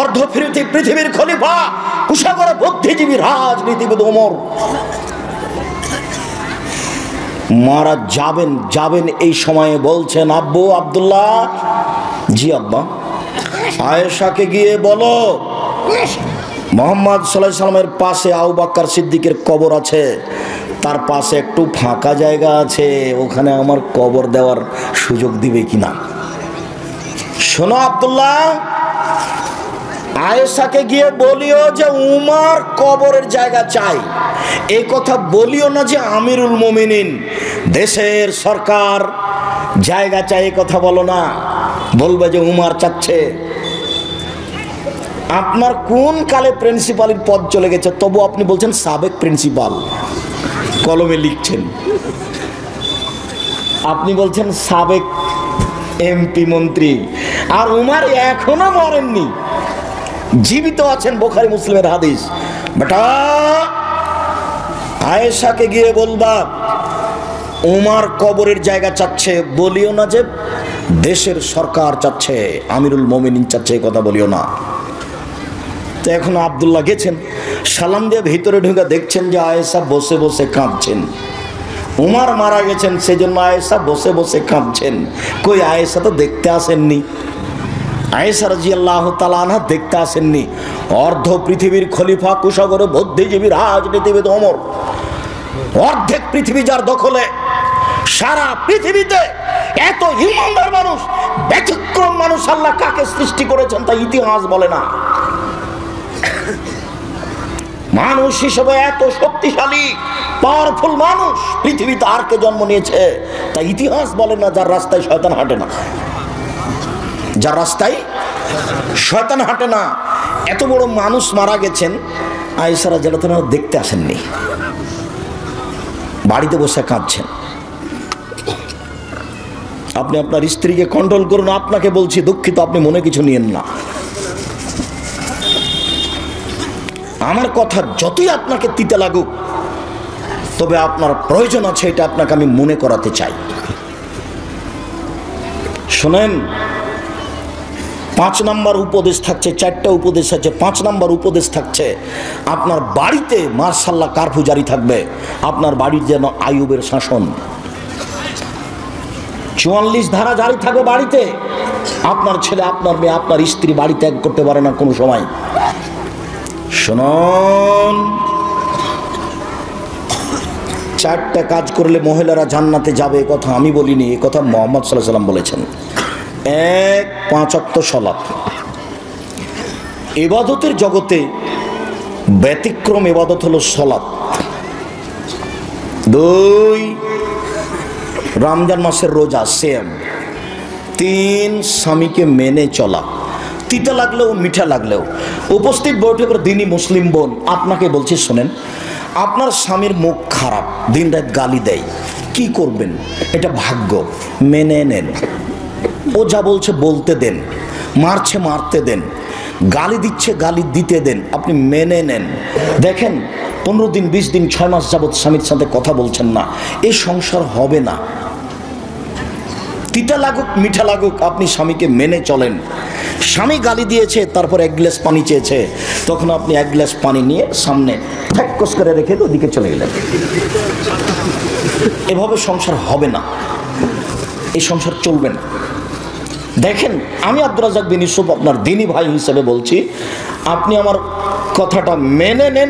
অর্ধ পৃথিবীর খলিফা, কুশাগর বুদ্ধিজীবী রাজনীতিবিদ ওমর মারা যাবেন এই সময়ে বলছেন, আব্বু আব্দুল্লাহ, জি আব্বা, আয়েশাকে গিয়ে বলো মুহাম্মদ সাল্লাল্লাহু আলাইহি সাল্লামের পাশে আবু বকর সিদ্দিকের কবর আছে, তার পাশে একটু ফাঁকা জায়গা আছে, ওখানে আমার কবর দেওয়ার সুযোগ দিবে কিনা। শোনো আব্দুল্লাহ, আয়েশাকে গিয়ে বলিও যে উমর কবরের জায়গা চাই। এই কথা বলিও না যে আমিরুল মুমিনিন, দেশের সরকার জায়গা চাই, এই কথা বলো না। বলবে যে উমর চাচ্ছে। আপনার কোন কালে প্রিন্সিপালের পদ চলে গেছে, তবু আপনি বলছেন সাবেক প্রিন্সিপাল, কলমে লিখছেন। আপনি বলছেন সাবেক এমপি মন্ত্রী, আর উমর এখনো মরেননি, জীবিত আছেন, বুখারী মুসলিমের হাদিস। বেটা, আয়েশাকে গিয়ে বলবা উমর কবরের জায়গা চাচ্ছে, বলিও না যে দেশের সরকার চাচ্ছে, আমিরুল মুমিনিন চাচ্ছে, এই কথা বলিও না। তো এখন আব্দুল্লাহ গেছেন, সালাম দিয়ে ভিতরে ঢুকে দেখছেন যে আয়েশা বসে বসে কাঁদছেন। উমর মারা গেছেন, সেজন্য আয়েশা বসে বসে কাঁদছেন। কই আয়েশা তো দেখতে আসেননি, আয়েশা রাদিয়াল্লাহু তাআলা আনহা দেখতে আসেননি। অর্ধ পৃথিবীর খলিফা, কুশাগর বুদ্ধিজীবী রাজনীতিবিদ ওমর, অর্ধেক পৃথিবী যার দখলে, সারা পৃথিবীতে এত ইমানদার মানুষ, ব্যতিক্রম মানুষ আল্লাহ কাকে সৃষ্টি করেছেন তা ইতিহাস বলে না। মানুষ হিসেবে এত শক্তিশালী পাওয়ারফুল মানুষ পৃথিবীতে আর কে জন্ম নিয়েছে তা ইতিহাস বলে না। যার রাস্তায় শয়তান হাঁটে না, যার রাস্তায় শয়তান হাঁটে না, এত বড় মানুষ মারা গেছেন, আয়েশা রাদিয়াল্লাহু তাআলা দেখতে আসেননি, বাড়িতে বসে কাঁদছেন। আপনি আপনার স্ত্রীকে কন্ট্রোল করুন, আপনাকে বলছি, দুঃখিত, আপনি মনে কিছু নিয়েন না। আমার কথা যতই আপনাকে তিতে লাগুক, তবে আপনার প্রয়োজন আছে, এটা আপনাকে আমি মনে করাতে চাই। শোনেন, 5 নম্বর উপদেশ থাকছে, 4টা উপদেশ আছে, 5 নম্বর উপদেশ থাকছে, আপনার বাড়িতে মাশাআল্লাহ কারফিউ জারি থাকবে, আপনার বাড়ির যেন আইয়ুবের শাসন, 44 ধারা জারি থাকবে বাড়িতে। আপনার ছেলে, আপনার মেয়ে, আপনার স্ত্রী বাড়ি ত্যাগ করতে পারে না কোনো সময়। শুনুন, 4টা কাজ করলে মহিলারা জান্নাতে যাবে, এ কথা আমি বলিনি, এ কথা মুহাম্মদ সাল্লাল্লাহু আলাইহি সাল্লাম বলেছেন। 1, 5 ওয়াক্ত সালাত। ইবাদতের জগতে ব্যতিক্রম ইবাদত হলো সালাত। 2, রমজান মাসের রোজা, সেম। 3, স্বামীকে মেনে চলা, তিতা লাগলেও মিঠা লাগলেও। উপস্থিত বৈঠকের দিনই মুসলিম বোন, আপনাকে বলছি শোনেন, আপনার স্বামীর মুখ খারাপ, দিন রাত গালি দেয়, কি করবেন? এটা ভাগ্য, মেনে নেন। ও যা বলছে বলতে দেন, মারছে মারতে দেন, গালি দিচ্ছে গালি দিতে দেন, আপনি মেনে নেন। দেখেন 15 দিন 20 দিন 6 মাস যাবৎ স্বামীর সাথে কথা বলছেন না, এই সংসার হবে না। তিতা লাগুক মিঠা লাগুক, আপনি স্বামীকে মেনে চলেন। স্বামী গালি দিয়েছে, তারপর 1 গ্লাস পানি চেয়েছে, তখন আপনি 1 গ্লাস পানি নিয়ে সামনে ঠ্যাক্কস করে রেখে ওদিকে চলে গেলেন। এভাবে সংসার হবে না, এই সংসার চলবে না। দেখেন, আমি আব্দুর রাজ্জাক বিন ইউসুফ আপনার দ্বীনি ভাই হিসেবে বলছি, আপনি আমার কথাটা মেনে নেন,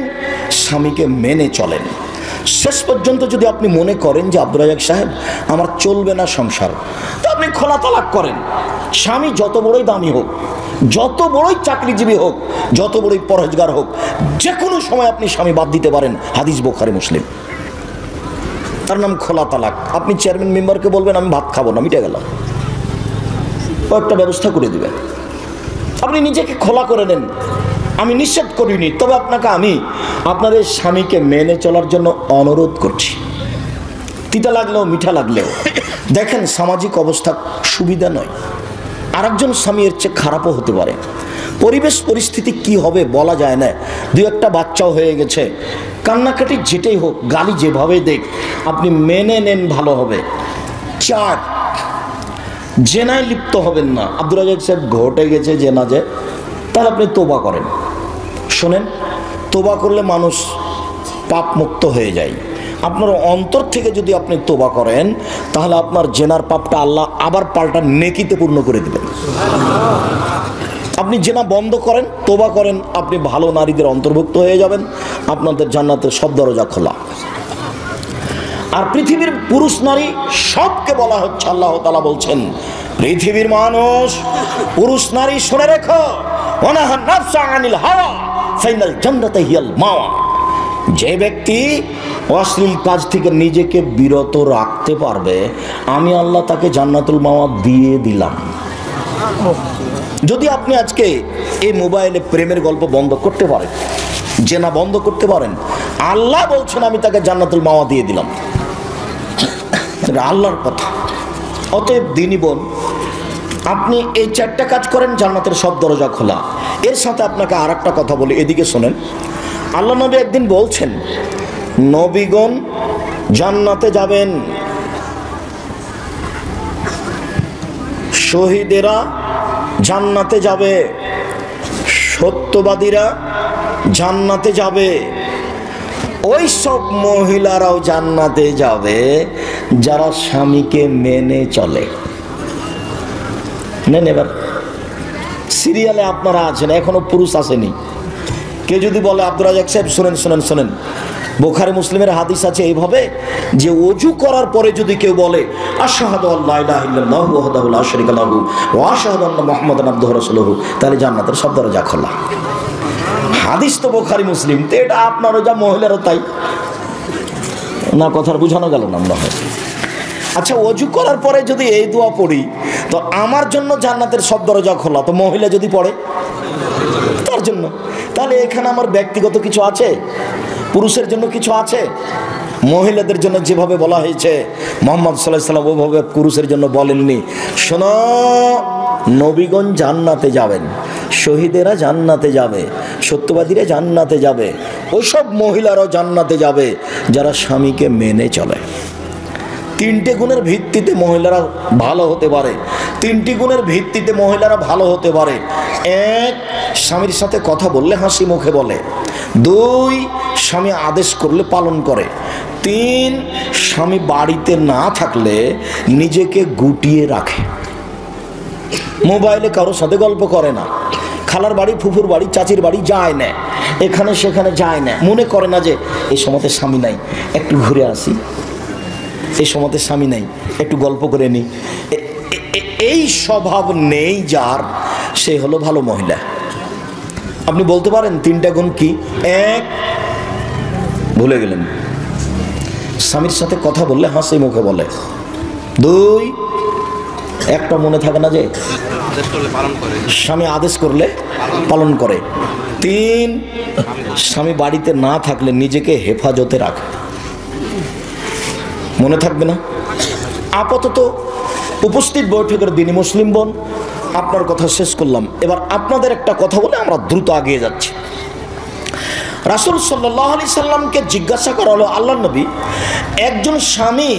স্বামীকে মেনে চলেন। শেষ পর্যন্ত যদি আপনি মনে করেন যে আব্দুর রাজ্জাক সাহেব আমার চলবে না সংসার, তো আপনি খোলা তালাক করেন। স্বামী যত বড়ই দামি হোক, যত বড়ই চাকরিজীবী হোক, যত বড়ই পরহেজগার হোক, যে কোনো সময় আপনি স্বামী বাদ দিতে পারেন, হাদিস বুখারী মুসলিম। তার নাম খোলা তালাক। আপনি চেয়ারম্যান মেম্বারকে বলবেন আমি ভাত খাবো না, মিটে গেল, একটা ব্যবস্থা করে দিবেন। আপনি নিজেকে খোলা করে নেন, আমি নিষেধ করিনি, তবে আপনাকে আমি আপনার এই স্বামীকে মেনে চলার জন্য অনুরোধ করছি, তিতা লাগলেও মিঠা লাগলেও। দেখেন, সামাজিক অবস্থা সুবিধা নয়, আরেকজন স্বামী এর চেয়ে খারাপও হতে পারে। পরিবেশ পরিস্থিতি কি হবে বলা যায় না, 2-1টা বাচ্চাও হয়ে গেছে, কান্নাকাটি যেটাই হোক, গালি যেভাবে দেখ, আপনি মেনে নেন, ভালো হবে। 4, জেনায় লিপ্ত হবেন না। আব্দুর রাজ্জাক সাহেব ঘটে গেছে জেনা, যে তাহলে আপনি তোবা করেন। শোনেন, তোবা করলে মানুষ পাপ মুক্ত হয়ে যায়। আপনার অন্তর থেকে যদি আপনি তোবা করেন তাহলে আপনার জেনার পাপটা আল্লাহ আবার পাল্টা নেকিতে পূর্ণ করে দেবেন। আপনি জেনা বন্ধ করেন, তোবা করেন, আপনি ভালো নারীদের অন্তর্ভুক্ত হয়ে যাবেন, আপনাদের জান্নাতের সব দরজা খোলা। আর পৃথিবীর পুরুষ নারী সবকে বলা হচ্ছে, আল্লাহ তাআলা বলছেন পৃথিবীর মানুষ পুরুষ নারী শুনে রেখো, ওয়ানাহান নাফসা আনিল হাওয়া ফাইনাল জান্নাতে হিয়াল মাওয়া। যে ব্যক্তি অশ্লীল কাজ থেকে নিজেকে বিরত রাখতে পারবে আমি আল্লাহ তাকে জান্নাতুল মাওয়া দিয়ে দিলাম। যদি আপনি আজকে এই মোবাইলে প্রেমের গল্প বন্ধ করতে পারেন, জেনা বন্ধ করতে পারেন, আল্লাহ বলছেন আমি তাকে জান্নাতুল মাওয়া দিয়ে দিলাম। আল্লাহর কথা। অতএব দিনী বোন, আপনি এই 4টা কাজ করেন, জান্নাতের সব দরজা খোলা। এর সাথে আপনাকে আর একটা কথা বলি, এদিকে শোনেন। আল্লাহ নবী একদিন বলছেন নবীগণ জান্নাতে যাবেন, শহীদেরা জান্নাতে যাবে, সত্যবাদীরা জান্নাতে যাবে, ওই সব মহিলারাও জান্নাতে যাবে যারা স্বামীকে মেনে চলে। নেন এবার সিরিয়ালে আপনারা আছেন, এখনো পুরুষ আসেনি। কেউ যদি বলে আব্দুর রাজ্জাক সাহেব শোনেন শোনেন শোনেন, বুখারী মুসলিমের হাদিস আছে এইভাবে যে ওযু করার পরে যদি কেউ বলে আশহাদু আল্লা ইলাহা ইল্লাল্লাহু ওয়াহদাহু লা শারীকা লাহু ওয়া আশহাদু আন্না মুহাম্মাদান আবদুহু ওয়া রাসূলুহু, তাহলে জান্নাতের সব দরজা খোলা। হাদিস তো বুখারী মুসলিম, তো এটা আপনারও যা মহিলারও তাই না। কথার বুঝানো গেল না মনে হয়। আচ্ছা, ওযু করার পরে যদি এই দোয়া পড়ি তো আমার জন্য জান্নাতের সব দরজা খোলা, তো মহিলা যদি পড়ে তার জন্য, তাহলে এখানে আমার ব্যক্তিগত কিছু আছে, পুরুষের জন্য কিছু আছে। মহিলাদের জন্য যেভাবে বলা হয়েছে মুহাম্মদ সাল্লাল্লাহু আলাইহি ওয়াসাল্লাম ওভাবে পুরুষের জন্য বলেননি। শোনো, নবীগণ জান্নাতে যাবেন, শহীদেরা জান্নাতে যাবে, সত্যবাদীরা জান্নাতে যাবে, ওইসব মহিলারাও জান্নাতে যাবে যারা স্বামীকে মেনে চলে। 3টে গুণের ভিত্তিতে মহিলারা ভালো হতে পারে, 3টি গুণের ভিত্তিতে মহিলারা ভালো হতে পারে। 1, স্বামীর সাথে কথা বললে হাসি মুখে বলে। 2, স্বামী আদেশ করলে পালন করে। 3, স্বামী বাড়িতে না থাকলে নিজেকে গুটিয়ে রাখে, মোবাইলে কারোর সাথে গল্প করে না, খালার বাড়ি ফুফুর বাড়ি চাচির বাড়ি যায় না, এখানে সেখানে যায় না, মনে করে না যে এই সময়তে স্বামী নাই একটু ঘুরে আসি, এই সময়তে স্বামী নাই একটু গল্প করে নিই। এই স্বভাব নেই যার, সে হলো ভালো মহিলা। আপনি বলতে পারেন 3টা গুণ কি? 1, ভুলে গেলেন, স্বামীর সাথে কথা বললে হাসি মুখে বলে। 2, একটা মনে থাকে না যে স্বামী আদেশ করলে পালন করে। 3, স্বামী বাড়িতে না থাকলে নিজেকে হেফাজতে রাখে। মনে থাকবে না? আপাতত উপস্থিত বৈঠকের দিনই মুসলিম বোন, আপনার কথা শেষ করলাম। এবার আপনাদের একটা কথা বলে আমরা দ্রুত এগিয়ে যাচ্ছি। রাসূল সাল্লাল্লাহু আলাইহি সাল্লামকে জিজ্ঞাসা করা হলো, আল্লাহর নবী, একজন স্বামী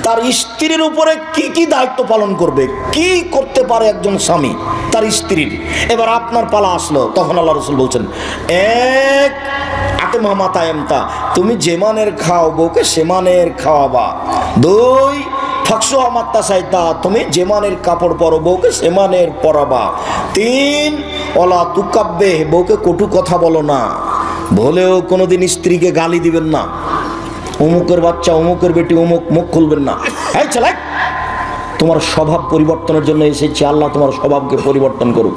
তার স্ত্রীর উপরে কি কি দায়িত্ব পালন করবে, কি করতে পারে একজন স্বামী তার স্ত্রীর? এবার আপনার পালা আসলো, তখন আল্লাহ রাসূল বলছেন, 1, আতেমা মাতায়েমতা, তুমি যে মানের খাও বউকে সে মানের খাওয়াবা। 2, ফাকসুহা মাত্তাসাইতা, তুমি যে মানের কাপড় পরো বউকে সে মানের পরাবা। 3, ওয়ালা তুকাব্বে, বউকে কটু কথা বলো না, বলেও কোনোদিন স্ত্রীকে গালি দিবেন না, অমুকের বাচ্চা অমুকের বেটি অমুক, মুখ খুলবেন না। এই চালাক, তোমার স্বভাব পরিবর্তনের জন্য এসেছি, আল্লাহ তোমার স্বভাবকে পরিবর্তন করুক।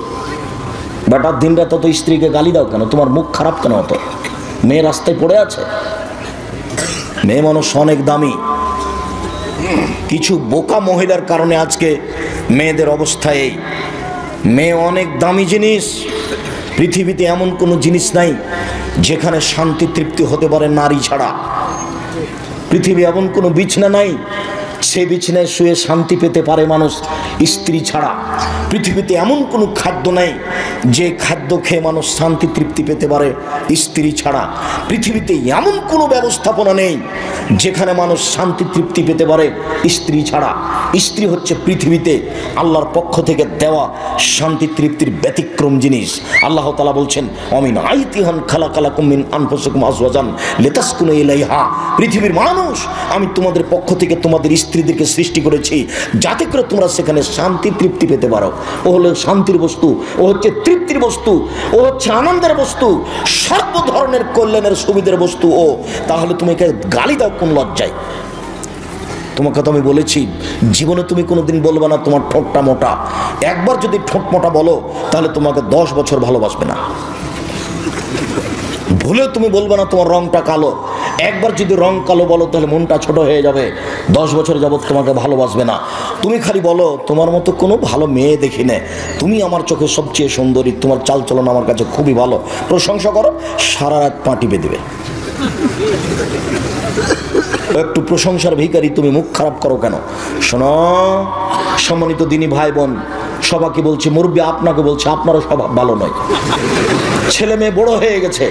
বেটার দিন রাত তো স্ত্রীকে গালি দাও কেন? তোমার মুখ খারাপ কেন হতো? মেয়ে রাস্তায় পড়ে আছে, মেয়ে মানুষ অনেক দামি। কিছু বোকা মহিলার কারণে আজকে মেয়েদের অবস্থা এই। মেয়ে অনেক দামি জিনিস, পৃথিবীতে এমন কোনো জিনিস নাই যেখানে শান্তি তৃপ্তি হতে পারে নারী ছাড়া। পৃথিবী এমন কোনো বিছনা নাই সে বিছানায় শুয়ে শান্তি পেতে পারে মানুষ স্ত্রী ছাড়া। পৃথিবীতে এমন কোনো খাদ্য নেই যে খাদ্য খেয়ে মানুষ শান্তি তৃপ্তি পেতে পারে স্ত্রী ছাড়া। পৃথিবীতে এমন কোনো ব্যবস্থাপনা নেই যেখানে মানুষ শান্তি তৃপ্তি পেতে পারে স্ত্রী ছাড়া। স্ত্রী হচ্ছে পৃথিবীতে আল্লাহর পক্ষ থেকে দেওয়া শান্তি তৃপ্তির ব্যতিক্রম জিনিস। আল্লাহ তাআলা বলছেন, অমিন আইতিহান খালাকালাকুম মিন আনফুসিকুম আজওয়াজান লিতাসকুনু ইলাইহা। পৃথিবীর মানুষ, আমি তোমাদের পক্ষ থেকে তোমাদের স্ত্রীদেরকে সৃষ্টি করেছি যাতে করে তোমরা সেখানে শান্তি তৃপ্তি পেতে পারো। ও হলো শান্তির বস্তু, ও হচ্ছে তৃপ্তির বস্তু, ও হচ্ছে আনন্দের বস্তু, সর্ব ধরনের কল্যাণের সুবিধার বস্তু ও। তাহলে তুমি একে গালি দাও কোন লজ্জায়? তোমাকে তো আমি বলেছি জীবনে তুমি কোনোদিন বলবে না তোমার ঠোঁটটা মোটা। একবার যদি ঠোঁট মোটা বলো তাহলে তোমাকে 10 বছর ভালোবাসবে না। ভুলেও তুমি বলবে না তোমার রংটা কালো। একবার যদি রং কালো বলো তাহলে মনটা ছোট হয়ে যাবে, 10 বছর যাবত তোমাকে ভালোবাসবে না। তুমি খালি বলো তোমার মতো কোনো ভালো মেয়ে দেখি না, তুমি আমার চোখে সবচেয়ে সুন্দরী, তোমার চালচলন আমার কাছে খুবই ভালো, প্রশংসা করো, সারা রাত পা টিপে দেবে। একটু প্রশংসার ভিখারি, তুমি মুখ খারাপ করো কেন? শোনো সম্মানিত দিনী ভাই বোন, সবাইকে বলছি, মুরব্বী আপনাকে বলছে, আপনারও স্বভাব ভালো নয়। ছেলে মেয়ে বড় হয়ে গেছে,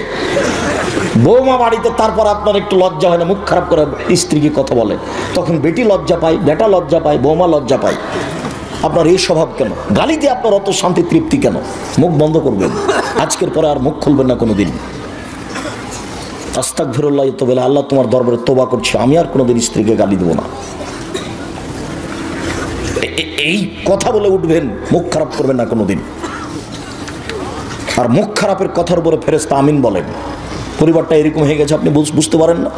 বৌমা বাড়িতে, তারপর আপনার একটু লজ্জা হয় না মুখ খারাপ করে স্ত্রীকে কথা বলে? তখন বেটি লজ্জা পায়, বেটা লজ্জা পায়, বৌমা লজ্জা পায়। আপনার এই স্বভাব কেন? গালি দিয়ে আপনার অত শান্তি তৃপ্তি কেন? মুখ বন্ধ করবেন, আজকের পরে আর মুখ খুলবেন না কোনোদিন। আস্তাগফিরুল্লাহ তো বলে, আল্লাহ তোমার দরবারে তোবা করছি, আমি আর কোনোদিন স্ত্রীকে গালি দেবো না। এই কথা বলে উঠবেন, মুখ খারাপ করবেন না কোনোদিন। আর মুখ খারাপের কথার উপরে ফেরেশতা আমিন বলেন। পরিবারটা এরকম হয়ে গেছে, আপনি বুঝতে পারেন না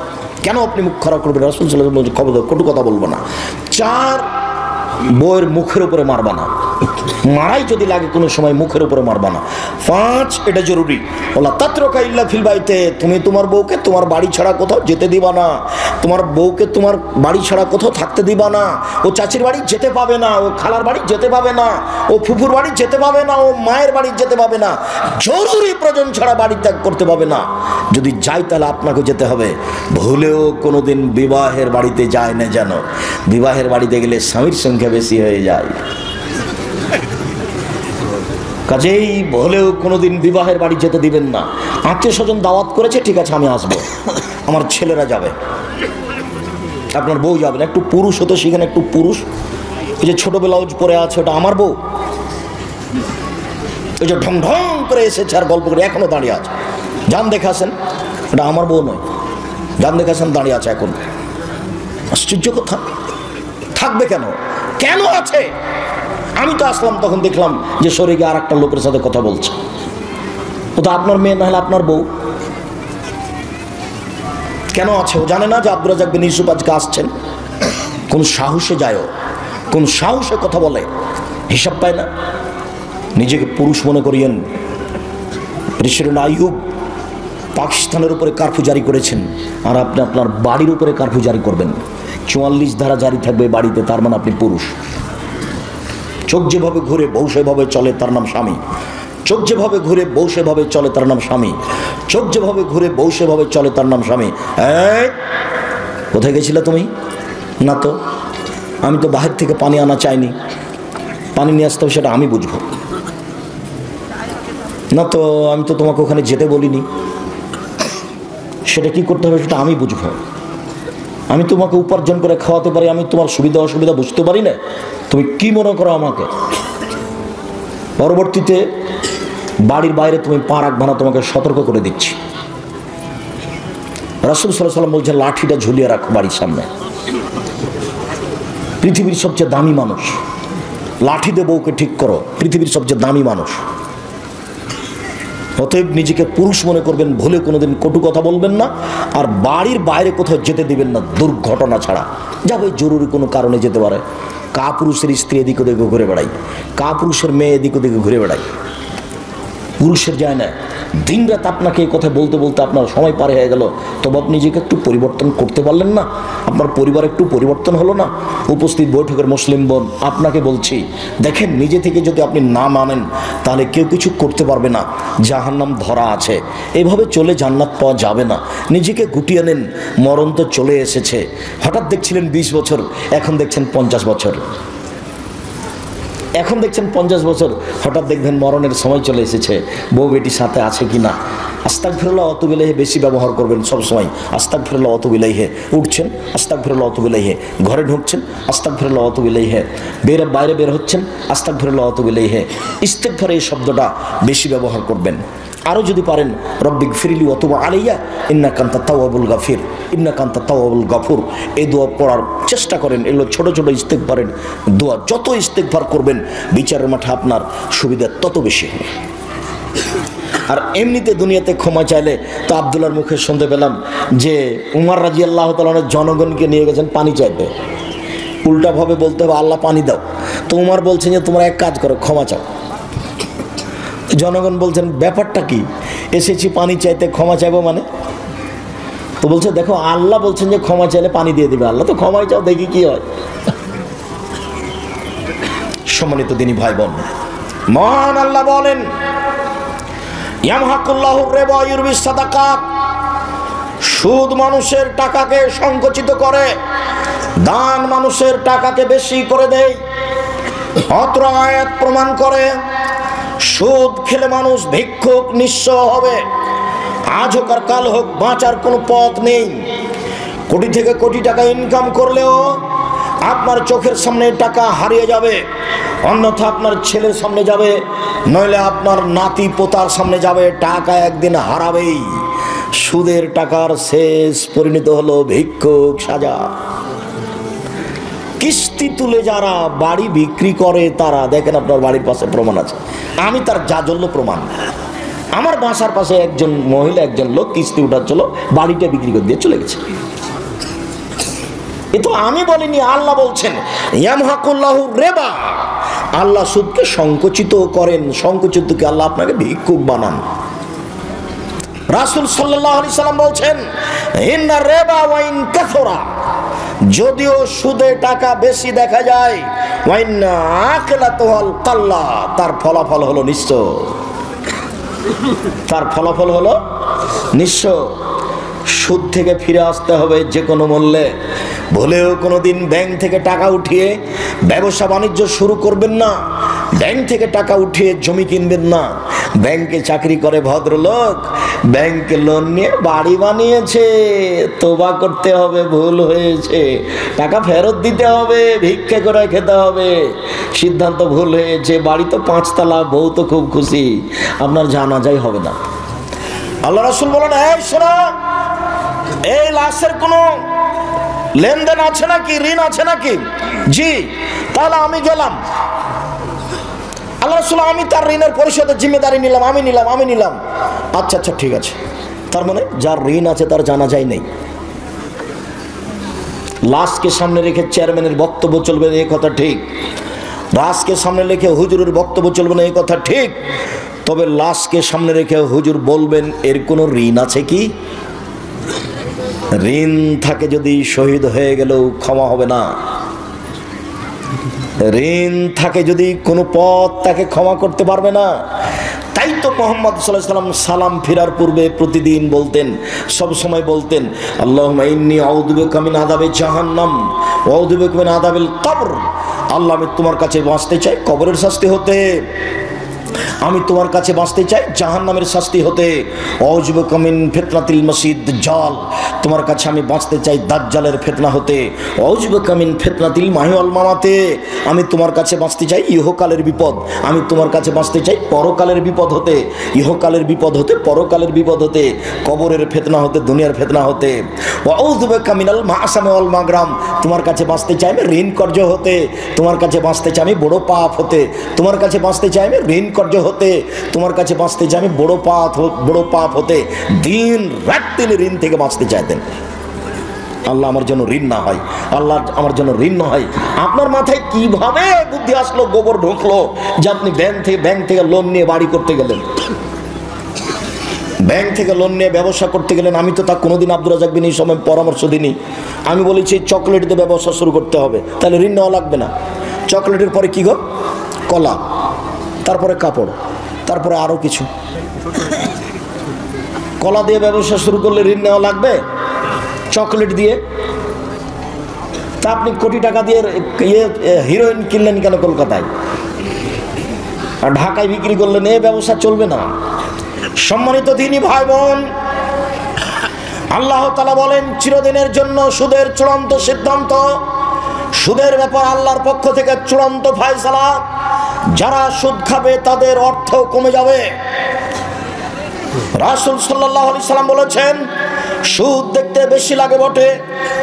কেন আপনি মুখ খারাপ করবেন? রাসূল সাল্লাল্লাহু আলাইহি ওয়াসাল্লাম খবরদার কটু কথা বলবো না। 4 বউয়ের মুখের উপরে মারবা না, মারাই যদি লাগে কোনো সময় মুখের উপরে মারবা না। 5 এটা জরুরি, ওলা তাতরুকা ইল্লা ফিল বাইতে, তুমি তোমার বউকে তোমার বাড়ি ছাড়া কোথাও যেতে দিবা না। তোমার বউকে তোমার বাড়ি ছাড়া কোথাও থাকতে দিবা না। ও চাচির বাড়ি যেতে পাবে না, ও খালার বাড়ি যেতে পাবে না, ও ফুফুর বাড়ি যেতে পাবে না, ও মায়ের বাড়ি যেতে পাবে না। জরুরি প্রয়োজন ছাড়া বাড়ি ত্যাগ করতে পাবে না। যদি যাই তাহলে আপনাকে যেতে হবে। ভুলেও কোনোদিন বিবাহের বাড়িতে যায় না যেন। বিবাহের বাড়িতে গেলে স্বামীর সংখ্যা বেশি হয়ে যায়। কাজেই ভুলেও কোনোদিন বিবাহের বাড়ি যেতে দিবেন না। আত্মীয় স্বজন দাওয়াত করেছে, ঠিক আছে আমি আসবো, আমার ছেলেরা যাবে, আপনার বউ যাবে না। একটু পুরুষ হতো সেখানে, একটু পুরুষ। এই যে ছোট ব্লাউজ পরে আছে ওটা আমার বউ, ওই যে ঢং ঢং করে এসেছে আর গল্প করে এখনো দাঁড়িয়ে আছে, যান দেখাছেন, এটা আমার বউ নয়, যান দেখাছেন দাঁড়িয়ে আছে এখন। আশ্চর্য কথা, থাকবে কেন? কেন আছে? আমি তো আসলাম তখন দেখলাম যে সরে গিয়ে আর একটা লোকের সাথে কথা বলছে। ও তো আপনার মেয়ে, না হলে আপনার বউ। কেন আছে? ও জানে না যে আব্দুর রাজ্জাক বিন ইউসুফ আজকে আসছেন? কোন সাহসে যায়, কোন সাহসে কথা বলে, হিসাব পায় না। নিজেকে পুরুষ মনে করিয়েন। প্রেসিডেন্ট আইয়ুব পাকিস্তানের উপরে কারফিউ জারি করেছেন, আর আপনি আপনার বাড়ির উপরে কারফিউ জারি করবেন। 44 ধারা জারি থাকবে বাড়িতে, তার মানে আপনি পুরুষ। চোখ যেভাবে ঘুরে বউ সেভাবে চলে, তার নাম স্বামী। চোখ যেভাবে ঘুরে বউ সেভাবে চলে, তার নাম স্বামী। চোখ যেভাবে ঘুরে বউ সেভাবে চলে, তার নাম স্বামী। কোথায় গেছিলে তুমি? না তো, আমি তো বাহির থেকে পানি আনা চাইনি, পানি নিয়ে আসতে হবে সেটা আমি বুঝবো না। তো আমি তো তোমাকে ওখানে যেতে বলিনি, সেটা কি করতে হবে সেটা আমি বুঝবো। আমি তোমাকে উপার্জন করে খাওয়াতে পারি, আমি তোমার সুবিধা অসুবিধা বুঝতে পারি না। তুমি কি মনে করো আমাকে? পরবর্তীতে বাড়ির বাইরে তুমি পা রাখবে না, তোমাকে সতর্ক করে দিচ্ছি। রাসূল সাল্লাল্লাহু আলাইহি ওয়াসাল্লাম বলছেন লাঠিটা ঝুলিয়ে রাখো বাড়ির সামনে। পৃথিবীর সবচেয়ে দামি মানুষ, লাঠি দিয়ে বউকে ঠিক করো, পৃথিবীর সবচেয়ে দামি মানুষ। অতএব নিজেকে পুরুষ মনে করবেন, ভুলে কোনোদিন কটু কথা বলবেন না, আর বাড়ির বাইরে কোথাও যেতে দিবেন না দুর্ঘটনা ছাড়া। যাবে জরুরি কোনো কারণে যেতে পারে। কাপুরুষের স্ত্রী এদিক ওদিকে ঘুরে বেড়াই, কাপুরুষের মেয়ে এদিক ওদিকে ঘুরে বেড়াই, পুরুষের যায় না। দিন রাত আপনাকে এই কথা বলতে বলতে আপনার সময় পার হয়ে গেল, তবে আপনি নিজেকে একটু পরিবর্তন করতে পারলেন না? আপনার পরিবার একটু পরিবর্তন হলো না? উপস্থিত বৈঠকের মুসলিম বোন, আপনাকে বলছি, দেখেন নিজে থেকে যদি আপনি না মানেন তাহলে কেউ কিছু করতে পারবে না। জাহান্নাম ধরা আছে, এভাবে চলে জান্নাত পাওয়া যাবে না। নিজেকে গুটিয়ে নেন, মরণ তো চলে এসেছে। হঠাৎ দেখছিলেন 20 বছর, এখন দেখছেন 50 বছর, এখন দেখছেন 50 বছর, হঠাৎ দেখবেন মরণের সময় চলে এসেছে। বউ বেটি সাথে আছে কি না? আস্তাগফিরুল্লাহ অতুবিলাইহে বেশি ব্যবহার করবেন সবসময়। আস্তাগফিরুল্লাহ অতুবিলাইহে, উঠছেন আস্তাগফিরুল্লাহ অতুবিলাইহে, ঘরে ঢুকছেন আস্তাগফিরুল্লাহ অতুবিলাইহে, বাইরে বের হচ্ছেন আস্তাগফিরুল্লাহ অতুবিলাইহে। ইস্তেগফার এই শব্দটা বেশি ব্যবহার করবেন। আরও যদি পারেন রব্বিক ফিরিলি অতুবা আলাইয়া ইন্নাকা আনতাত তাওয়াবুল গাফির, ইন্নাকা আনতাত তাওয়াবুল গাফুর, এই দোয়া পড়ার চেষ্টা করেন। এগুলো ছোট ছোট ইস্তেগফারের দোয়া। যত ইস্তেগফার করবেন বিচারের মাঠে আপনার সুবিধা তত বেশি হবে। আর এমনিতে দুনিয়াতে ক্ষমা চাইলে তো আব্দুল্লাহর মুখে শুনতে পেলাম যে উমর রাদিয়াল্লাহু তাআলা জনগণকে নিয়ে গেছেন পানি চাইতে। উল্টাভাবে বলতে হবে আল্লাহ পানি দাও, তো উমর বলছেন যে তোমরা এক কাজ করো, ক্ষমা চাও। জনগণ বলছেন ব্যাপারটা কি, এসেছি পানি চাইতে, ক্ষমা চাইবো মানে? তো বলছে দেখো আল্লাহ বলছেন যে ক্ষমা চাইলে পানি দিয়ে দিবে, আল্লাহ তো ক্ষমাই চাও, দেখি কি হয়। সম্মানিত দিনী ভাই বোন, মহান আল্লাহ বলেন ইয়ামহাকুল্লাহুর রিবা ওয়া ইউরবিস সাদাকাত, সুদ মানুষের টাকাকে সংকুচিত করে, দান মানুষের টাকাকে বেশি করে দেয়। অত্র আয়াত প্রমাণ করে সুদ খেলে মানুষ ভিক্ষুক নিঃস্ব হবে। আজ হোক আর কাল হোক বাঁচার কোনো পথ নেই। কোটি থেকে কোটি টাকা ইনকাম করলেও আপনার চোখের সামনে টাকা হারিয়ে যাবে, অন্যথা আপনার ছেলের সামনে যাবে, নইলে আপনার নাতি পোতার সামনে যাবে। টাকা একদিন হারাবেই। সুদের টাকার শেষ পরিণত হলো ভিক্ষুক সাজা। কিস্তি তুলে যারা বাড়ি বিক্রি করে তারা, দেখেন আপনার বাড়ির পাশে প্রমাণ আছে, আমি তার জাজল্য প্রমাণ। আমার বাসার পাশে একজন মহিলা, একজন লোক কিস্তি উঠাচ্ছিল, বাড়িটা বিক্রি করে দিয়ে চলে গেছে। এ তো আমি বলিনি, আল্লাহ বলছেন ইয়ামহাকুল্লাহুর রিবা, আল্লাহ সুদকে সংকুচিত করেন। সংকুচিতকে আল্লাহ আপনাকে ভিক্ষুক বানান। রাসূল সাল্লাল্লাহু আলাইহি সাল্লাম বলছেন ইন্না রিবা ওয়া ইন কাসরা, যদিও সুদে টাকা বেশি দেখা যায়, ওয়া ইন্না আকিলাতুল কাল্লা, তার ফলাফল হলো নিঃস্ব। তার ফলাফল হলো নিঃস্ব। সুদ থেকে ফিরে আসতে হবে যে কোনো মূল্যে। ভুলেও কোনোদিন ব্যাংক থেকে টাকা উঠিয়ে ব্যবসা বাণিজ্য শুরু করবেন না। ব্যাংক থেকে টাকা উঠিয়ে জমি কিনবেন না। ব্যাংকে চাকরি করে ভদ্রলোক, ব্যাংকে লোন নিয়ে বাড়ি বানিয়েছে, তোবা করতে হবে, ভুল হয়েছে, টাকা ফেরত দিতে হবে, ভিক্ষে করে খেতে হবে। সিদ্ধান্ত ভুল হয়েছে, বাড়ি তো 5 তলা, বউ তো খুব খুশি, আপনার জানাজাই হবে না। আল্লাহ রাসূল বলেন এই শোনো, এই লাশের কোনো লেনদেন আছে নাকি, ঋণ আছে নাকি? জি, তাহলে আমি গেলাম। আল্লাহ রাসূল আমি তার ঋণের পরিশোধের জিম্মেদারি নিলাম, আমি নিলাম। আচ্ছা আচ্ছা ঠিক আছে। তার মানে যার ঋণ আছে তার জানাজাই নেই। লাশকে সামনে রেখে চেয়ারম্যানের বক্তব্য চলবে না, এই কথা ঠিক। লাশকে সামনে রেখে হুজুরের বক্তব্য চলবে না, এই কথা ঠিক। তবে লাশকে সামনে রেখে হুজুর বলবেন এর কোনো ঋণ আছে কি? ঋণ থাকে যদি শহীদ হয়ে গেলেও ক্ষমা হবে না। ঋণ থাকে যদি কোনো পথ তাকে ক্ষমা করতে পারবে না। তাই তো মুহাম্মদ সাল্লাল্লাহু আলাইহি ওয়াসাল্লাম সালাম ফেরার পূর্বে প্রতিদিন বলতেন, সব সময় বলতেন আল্লাহুম্মা ইন্নী আউযু বিকা মিন আযাবি জাহান্নাম ওয়া আউযু বিকা মিন আযাবিল কবর। আল্লাহ আমি তোমার কাছে বাঁচতে চাই কবরের শাস্তি হতে, আমি তোমার কাছে বাঁচতে চাই জাহান্নামের শাস্তি হতে। আউযু বিকা মিন ফিতনাতিল মাসিদ দাজ্জাল, তোমার কাছে আমি বাঁচতে চাই দাজ্জালের ফিতনা হতে। আউযু বিকা মিন ফিতনাতিল মাহি ওয়াল মামাতে, আমি তোমার কাছে বাঁচতে চাই ইহকালের বিপদ, আমি তোমার কাছে বাঁচতে চাই পরকালের বিপদ হতে। ইহকালের বিপদ হতে, পরকালের বিপদ হতে, কবরের ফিতনা হতে, দুনিয়ার ফিতনা হতে। আউযু বিকা মিনাল মাআসামি ওয়াল মাগরাম, তোমার কাছে বাঁচতে চাই আমি ঋণ কর্য হতে, তোমার কাছে বাঁচতে চাই আমি বড় পাপ হতে, তোমার কাছে বাঁচতে চাই আমি ঋণ কর্য হতে, তোমার কাছে বাঁচতে চাই আমি বড় পাপ হতে। দিন রাত তিনি ঋণ থেকে বাঁচতে চাইতেন। আল্লাহ আমার জন্য ঋণ না হয়, আল্লাহ আমার জন্য ঋণ না হয়। আপনার মাথায় কিভাবে বুদ্ধি আসলো, গোবর ঢুকলো যে আপনি ব্যাংক থেকে লোন নিয়ে বাড়ি করতে গেলেন? ব্যাংক থেকে লোন নিয়ে ব্যবসা করতে গেলেন, আমি তো তা কোনোদিন আব্দুর রাজ্জাক বিন ইউসুফ পরামর্শ দিইনি। আমি বলেছি চকলেট দিয়ে ব্যবসা শুরু করতে হবে, তাহলে ঋণ নেওয়া লাগবে না। চকলেটের পরে কি গো? কলা, তারপরে কাপড়, তারপরে আরও কিছু। কলা দিয়ে ব্যবসা শুরু করলে ঋণ নেওয়া লাগবে? চকলেট দিয়ে? তা আপনি কোটি টাকা দিয়ে হিরোইন কিনলেন কেন কলকাতায়, আর ঢাকায় বিক্রি করলেন? এ ব্যবসা চলবে না। সম্মানিত দিনী ভাই বোন, আল্লাহ তাআলা বলেন চিরদিনের জন্য সুদের চূড়ান্ত সিদ্ধান্ত, সুদের ব্যাপার আল্লাহর পক্ষ থেকে চূড়ান্ত ফয়সালা। যারা সুদ খাবে তাদের অর্থ কমে যাবে। রাসূল সাল্লাল্লাহু আলাইহি সাল্লাম বলেছেন, সুদ দেখতে বেশি লাগে বটে,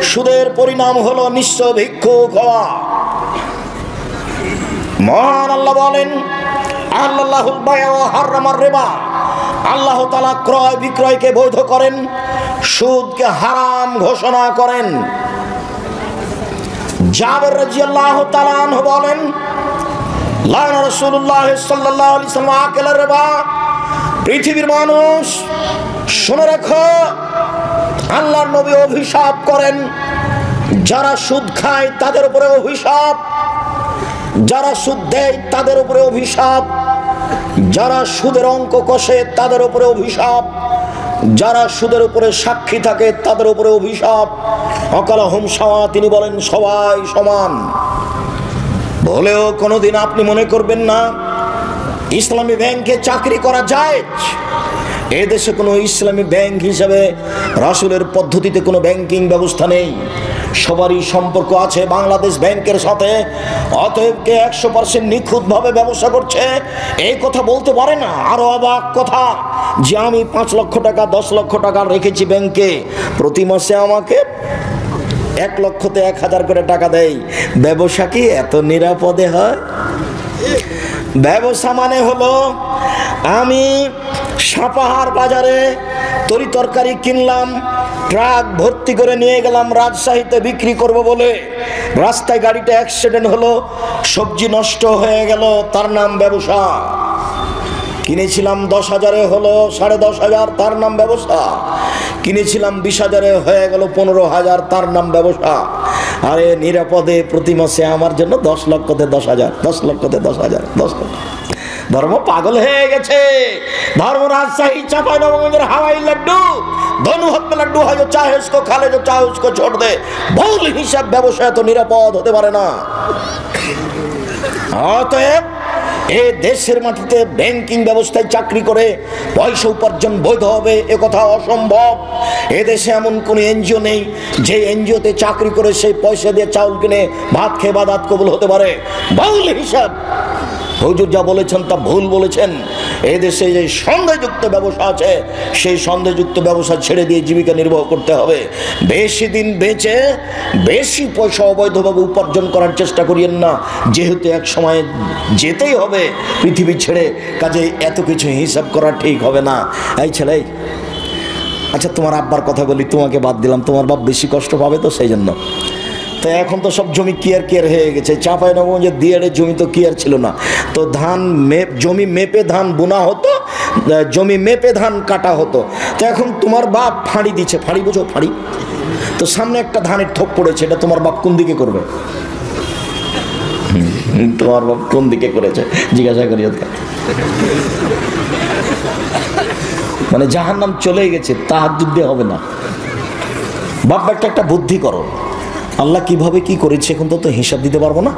সুদের পরিণাম হলো নিঃস্ব ভিক্ষুক হওয়া। মহান আল্লাহ বলেন, আল্লাহুল বায়আ ওয়া হারামার রিবা, আল্লাহ তাআলা ক্রয় বিক্রয়কে বৈধ করেন, সুদকে হারাম ঘোষণা করেন। জাবের রাদিয়াল্লাহু তাআলা আনহু বলেন, লানা রাসূলুল্লাহ সাল্লাল্লাহু আলাইহি ওয়াসাল্লাম আকালা রিবা। পৃথিবীর মানুষ শুনে রাখো, আল্লাহর নবী অভিশাপ করেন যারা সুদ খায় তাদের উপরে অভিশাপ, যারা সুদ দেয় তাদের উপরে অভিশাপ, যারা সুদের অঙ্ক কষে তাদের উপরে অভিশাপ, যারা সুদের উপরে সাক্ষী থাকে তাদের উপরে অভিশাপ। অকালাহুম সাওয়া, তিনি বলেন সবাই সমান। বলেও কোনোদিন আপনি মনে করবেন না ইসলামী ব্যাংকে চাকরি করা যায়। এ দেশে কোনো ইসলামী ব্যাংক হিসাবে রাসূলের পদ্ধতিতে কোনো ব্যাংকিং ব্যবস্থা নেই। সবারই সম্পর্ক আছে বাংলাদেশ ব্যাংকের সাথে। অতএব কে 100% নিখুঁতভাবে ব্যবসা করছে এই কথা বলতে পারে না। আরো অবাক কথা যে আমি 5 লক্ষ টাকা 10 লক্ষ টাকা রেখেছি ব্যাংকে, প্রতি মাসে আমাকে 1 লক্ষতে 1000 করে টাকা দেয়। ব্যবসা কি এত নিরাপদে হয়? ব্যবসা মানে হলো আমি সাপাহার বাজারে তরি তরকারি কিনলাম, ট্রাক ভর্তি করে নিয়ে গেলাম রাজশাহীতে বিক্রি করব বলে, রাস্তায় গাড়িটা অ্যাক্সিডেন্ট হলো, সবজি নষ্ট হয়ে গেল, তার নাম ব্যবসা। কিনেছিলাম 10,000-এ হলো 10,500, তার নাম ব্যবসা। কিনেছিলাম 20,000-এ হয়ে গেল 15,000, তার নাম ব্যবসা। আরে নিরাপদে প্রতি মাসে আমার জন্য 10 লক্ষতে 10,000, 10 লক্ষতে 10,000, 10 লক্ষ। ধর্ম পাগল হয়ে গেছে। ধর্ম রাজশাহী চাঁপাইনবাবগঞ্জের হাওয়াই লাড্ডু, ধনু হাত মে লাড্ডু হয়, চাহে উসকো খা লে, চাহে উসকো ছোড় দে। ভুল হিসাব ব্যবসা এত নিরাপদ হতে পারে না। অতএব এ দেশের মাটিতে ব্যাংকিং ব্যবস্থায় চাকরি করে পয়সা উপার্জন বৈধ হবে এ কথা অসম্ভব। এ দেশে এমন কোনো এনজিও নেই যে এনজিওতে চাকরি করে সেই পয়সা দিয়ে চাউল কিনে ভাত খেয়ে বাদাত কবুল হতে পারে। ভুল হিসাব। হুজুর যা বলেছেন তা ভুল বলেছেন। এই দেশে যে সন্দেহযুক্ত ব্যবসা আছে সেই সন্দেহযুক্ত ব্যবসা ছেড়ে দিয়ে জীবিকা নির্বাহ করতে হবে। বেশি দিন বেঁচে বেশি পয়সা অবৈধভাবে উপার্জন করার চেষ্টা করিয়েন না, যেহেতু এক সময় যেতেই হবে পৃথিবী ছেড়ে। কাজে এত কিছু হিসাব করা ঠিক হবে না। এই ছেলে, আচ্ছা তোমার আব্বার কথা বলি, তোমাকে বাদ দিলাম, তোমার বাপ বেশি কষ্ট পাবে তো সেই জন্য। তো এখন তো সব জমি কিয়ার হয়ে গেছে। চাঁপাইনবাবগঞ্জের দিয়ারের জমি তো কিয়ার ছিল না, তো ধান জমি মেপে ধান বোনা হতো, জমি মেপে ধান কাটা হতো। তো এখন তোমার বাপ ফাঁড়ি দিচ্ছে, ফাঁড়ি বুঝো ফাঁড়ি, তো সামনে একটা ধানের থোপ পড়েছে, এটা তোমার বাপ কোন দিকে করবে? তোমার বাপ কোন দিকে করেছে জিজ্ঞাসা করি। মানে জাহান্নাম চলে গেছে, তাহাজ্জুদ দিয়ে হবে না। বাপ একটা বুদ্ধি করো, আল্লাহ কিভাবে কি করেছে এখন তো হিসাব দিতে পারবো না।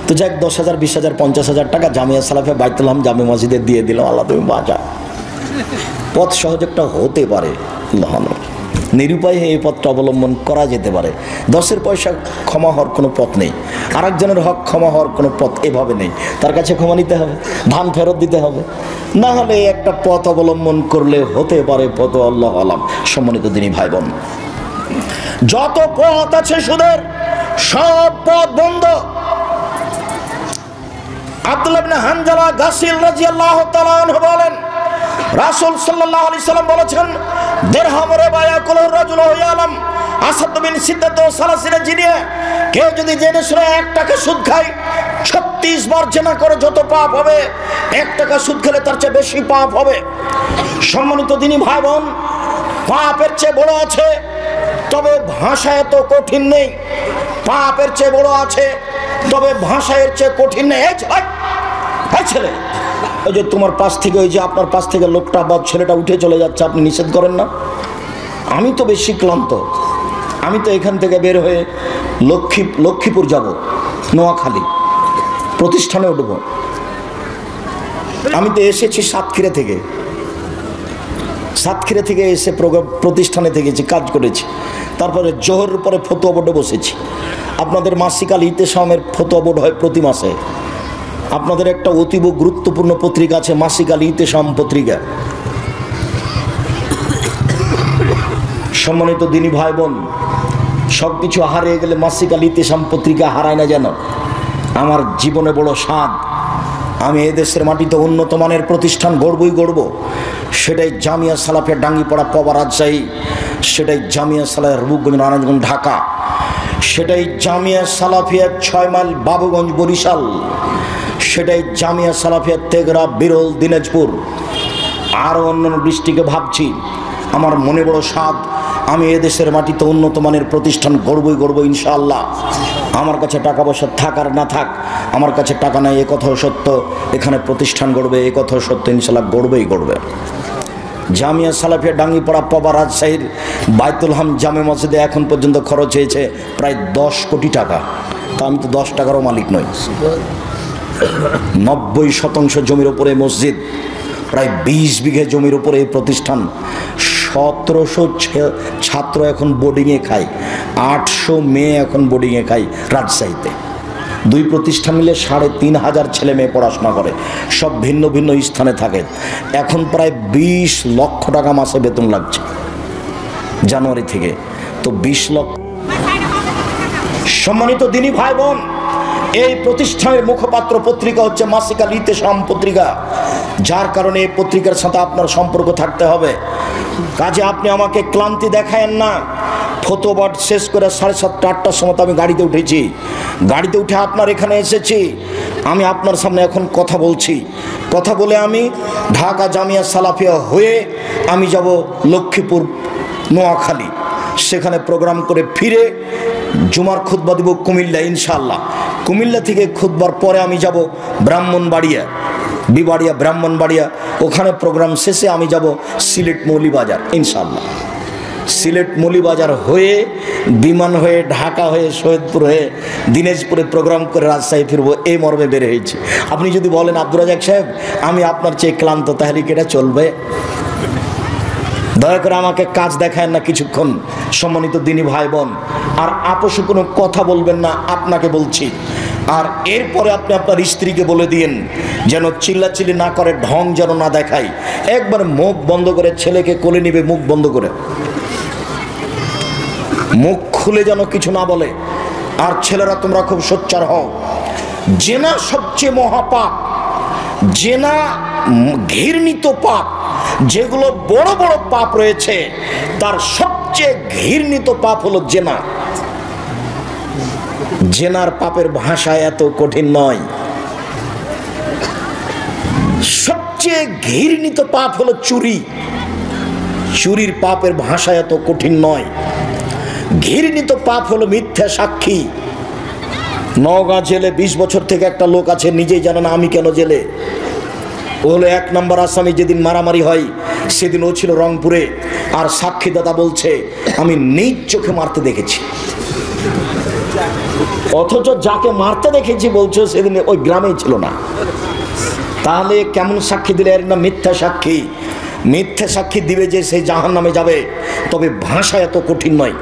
তো যাক 10,000, 20,000, 50,000 টাকা জামিয়া সালাফে বাইতুল হাম জামে মসজিদে দিয়ে দিলাম, আল্লাহ তুমি বাঁচা। পথ সহজ একটা হতে পারে, নিরুপায় এই পথটা অবলম্বন করা যেতে পারে। 10-এর পয়সা ক্ষমা হওয়ার কোনো পথ নেই, আরেকজনের হক ক্ষমা হওয়ার কোনো পথ এভাবে নেই। তার কাছে ক্ষমা নিতে হবে, ধান ফেরত দিতে হবে, না হলে একটা পথ অবলম্বন করলে হতে পারে পথ। আল্লাহ আলাম। সম্মানিত দিনী ভাই বোন, যত পথ আছে সুদের সব পথ বন্ধ। আব্দুল্লাহ ইবনে হানজালা গাসিল রাদিয়াল্লাহু তাআলা আনহু বলেন, রাসূল সাল্লাল্লাহু আলাইহি সাল্লাম বলেছেন, দিরহাম রিবা ইয়াকুলু রাজুলু ইয়ালাম আসাদ মিন সিদ্দাত সালাসিনা জিনিয়া। কেউ যদি জেনে শুনে 1 টাকা সুদ খায় 36 বার জেনা করে যত পাপ হবে, 1 টাকা সুদ খেলে তার চেয়ে বেশি পাপ হবে। সম্মানিত দিনী ভাই বোন, পাপের চেয়ে বড় আছে, তবে ভাষা এত কঠিন নেই। পাপের চেয়ে বড় আছে, তবে ভাষা এর চেয়ে কঠিন নেই। এই ছেলে, ওই যে তোমার পাশ থেকে, ওই যে আপনার পাশ থেকে লোকটা বা ছেলেটা উঠে চলে যাচ্ছে, আপনি নিষেধ করেন না? আমি তো বেশি ক্লান্ত, আমি তো এখান থেকে বের হয়ে লক্ষ্মীপুর যাব, নোয়াখালী প্রতিষ্ঠানে উঠব। আমি তো এসেছি সাতক্ষীরা থেকে এসে প্রতিষ্ঠানে থেকেছি, কাজ করেছি। তারপরে জোহরের পরে ফতোয়া বোর্ডে বসেছি। আপনাদের মাসিক আল ইতেসামের ফতোয়া বোর্ড হয় প্রতি মাসে। আপনাদের একটা অতীব গুরুত্বপূর্ণ পত্রিকা আছে, মাসিক আল ইতেসাম পত্রিকা। সম্মানিত দিনী ভাই বোন, সব কিছু হারিয়ে গেলে মাসিক আল ইতেসাম পত্রিকা হারায় না যেন। আমার জীবনে বড় স্বাদ, আমি এদেশের মাটিতে উন্নত মানের প্রতিষ্ঠান গড়ব। সেটাই জামিয়া সালাফিয়া ডাঙ্গিপাড়া পবা রাজশাহী, সেটাই জামিয়া সালাফিয়া রূপগঞ্জ নারায়ণগঞ্জ ঢাকা, সেটাই জামিয়া সালাফিয়া 6 মাইল বাবুগঞ্জ বরিশাল, সেটাই জামিয়া সালাফিয়া তেঘরা বিরল দিনাজপুর, আরও অন্যান্য ডিস্ট্রিক্টে ভাবছি। আমার মনে বড় স্বাদ, আমি এদেশের মাটিতে উন্নত মানের প্রতিষ্ঠান গড়বই ইনশাআল্লাহ। আমার কাছে টাকা পয়সা থাক আর না থাক, আমার কাছে টাকা নাই এ কথাও সত্য, এখানে প্রতিষ্ঠান গড়বে এ কথাও সত্য, ইনশাআল্লাহ গড়বে। জামিয়া সালাফিয়া ডাঙ্গিপাড়া পবা রাজশাহীর বাইতুল হাম জামে মসজিদে এখন পর্যন্ত খরচ হয়েছে প্রায় 10 কোটি টাকা। তা আমি তো 10 টাকারও মালিক নই। 90% জমির উপরে মসজিদ, প্রায় 20 বিঘে জমির উপরে এই প্রতিষ্ঠান। 1700 ছাত্র এখন বোর্ডিংয়ে খায়, 800 মেয়ে এখন বোর্ডিংয়ে খায় রাজশাহীতে। 2 প্রতিষ্ঠান মিলে 3500 ছেলে মেয়ে পড়াশোনা করে, সব ভিন্ন ভিন্ন স্থানে থাকে। এখন প্রায় 20 লক্ষ টাকা মাসে বেতন লাগছে জানুয়ারি থেকে, তো 20 লক্ষ। সম্মানিত দিনী ভাই বোন, এই প্রতিষ্ঠানের মুখপাত্র পত্রিকা হচ্ছে মাসিক আল ইতেসাম পত্রিকা, যার কারণে এই পত্রিকার সাথে আপনার সম্পর্ক থাকতে হবে। কাজে আপনি আমাকে ক্লান্তি দেখায়েন না। ফতোয়াট শেষ করে 7:30 8টার সময় আমি গাড়িতে উঠেছি, গাড়িতে উঠে আপনার এখানে এসেছি। আমি আপনার সামনে এখন কথা বলছি, কথা বলে আমি ঢাকা জামিয়া সালাফিয়া হয়ে আমি যাব লক্ষ্মীপুর নোয়াখালী, সেখানে প্রোগ্রাম করে ফিরে জুমার খুতবা দিব কুমিল্লা ইনশাআল্লাহ। কুমিল্লা থেকে খুতবার পরে আমি যাব ব্রাহ্মণবাড়িয়া, ব্রাহ্মণবাড়িয়া, ওখানে প্রোগ্রাম শেষে আমি যাব সিলেট মৌলিবাজার ইনশাআল্লাহ। সিলেট মৌলিবাজার হয়ে বিমান হয়ে ঢাকা হয়ে সৈয়দপুর হয়ে দিনাজপুরে প্রোগ্রাম করে রাজশাহী ফিরবো, এই মর্মে বের হয়েছি। আপনি যদি বলেন আব্দুর রাজ্জাক সাহেব আমি আপনার চেয়ে ক্লান্ত, তাহলে কি এটা চলবে? দয়া করে আমাকে কাজ দেখায় না কিছুক্ষণ। সম্মানিত দিনী ভাই বোন, আর আপোষে কোনো কথা বলবেন না, আপনাকে বলছি। আর এরপরে আপনি আপনার স্ত্রীকে বলে দিন যেন চিল্লাচিল্লি না করে, ঢং যেন না দেখায়, একবার মুখ বন্ধ করে ছেলেকে কোলে নিবে, মুখ বন্ধ করে, মুখ খুলে যেন কিছু না বলে। আর ছেলেরা তোমরা খুব সোচ্চার হও। জেনা সবচেয়ে মহাপাপ, জেনা ঘৃণিত পাপ। যেগুলো বড় বড় পাপ রয়েছে তার সবচেয়ে ঘৃণিত পাপ হলো জেনা। জেনার পাপের ভাষা এত কঠিন নয়। সবচেয়ে ঘৃণিত পাপ হলো চুরি। চুরির পাপের ভাষা এত কঠিন নয়। ঘৃণিত পাপ হলো মিথ্যা সাক্ষী। নওগাঁ জেলে 20 বছর থেকে একটা লোক আছে, নিজেই জানে না আমি কেন জেলে। ও হলো 1 নম্বর আসামি। যেদিন মারামারি হয় সেদিন ও ছিল রংপুরে, আর সাক্ষী দাদা বলছে আমি নিজ চোখে মারতে দেখেছি। অথচ যাকে মারতে দেখেছি বলছো সেদিন ওই গ্রামেই ছিল না। তাহলে কেমন সাক্ষী দিলে? এর না মিথ্যা সাক্ষী। মিথ্যা সাক্ষী দিবে যে সে জাহান্নামে যাবে। তবে ভাষা এত কঠিন নয়।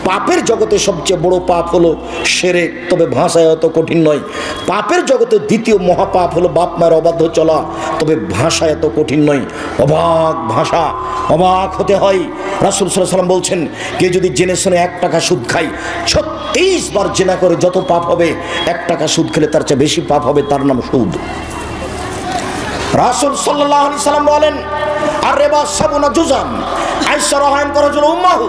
পাপের জগতে সবচেয়ে বড় পাপ হলো শিরক, তবে ভাষা এত কঠিন নয়। পাপের জগতে দ্বিতীয় মহাপাপ হলো বাপ মায়ের অবাধ্য চলা, তবে ভাষা এত কঠিন নয়। অবাক ভাষা, অবাক হতে হয়। রাসূল সাল্লাল্লাহু আলাইহি ওয়াসাল্লাম বলছেন, কে যদি জেনে শুনে 1 টাকা সুদ খায়, 36 বার জেনা করে যত পাপ হবে, 1 টাকা সুদ খেলে তার চেয়ে বেশি পাপ হবে, তার নাম সুদ। রাসূল সাল্লাল্লাহু আলাইহি সাল্লাম বলেন, আর রিবা সাবুনা জুজান আইসা রাহান করাজুল উম্মাহু।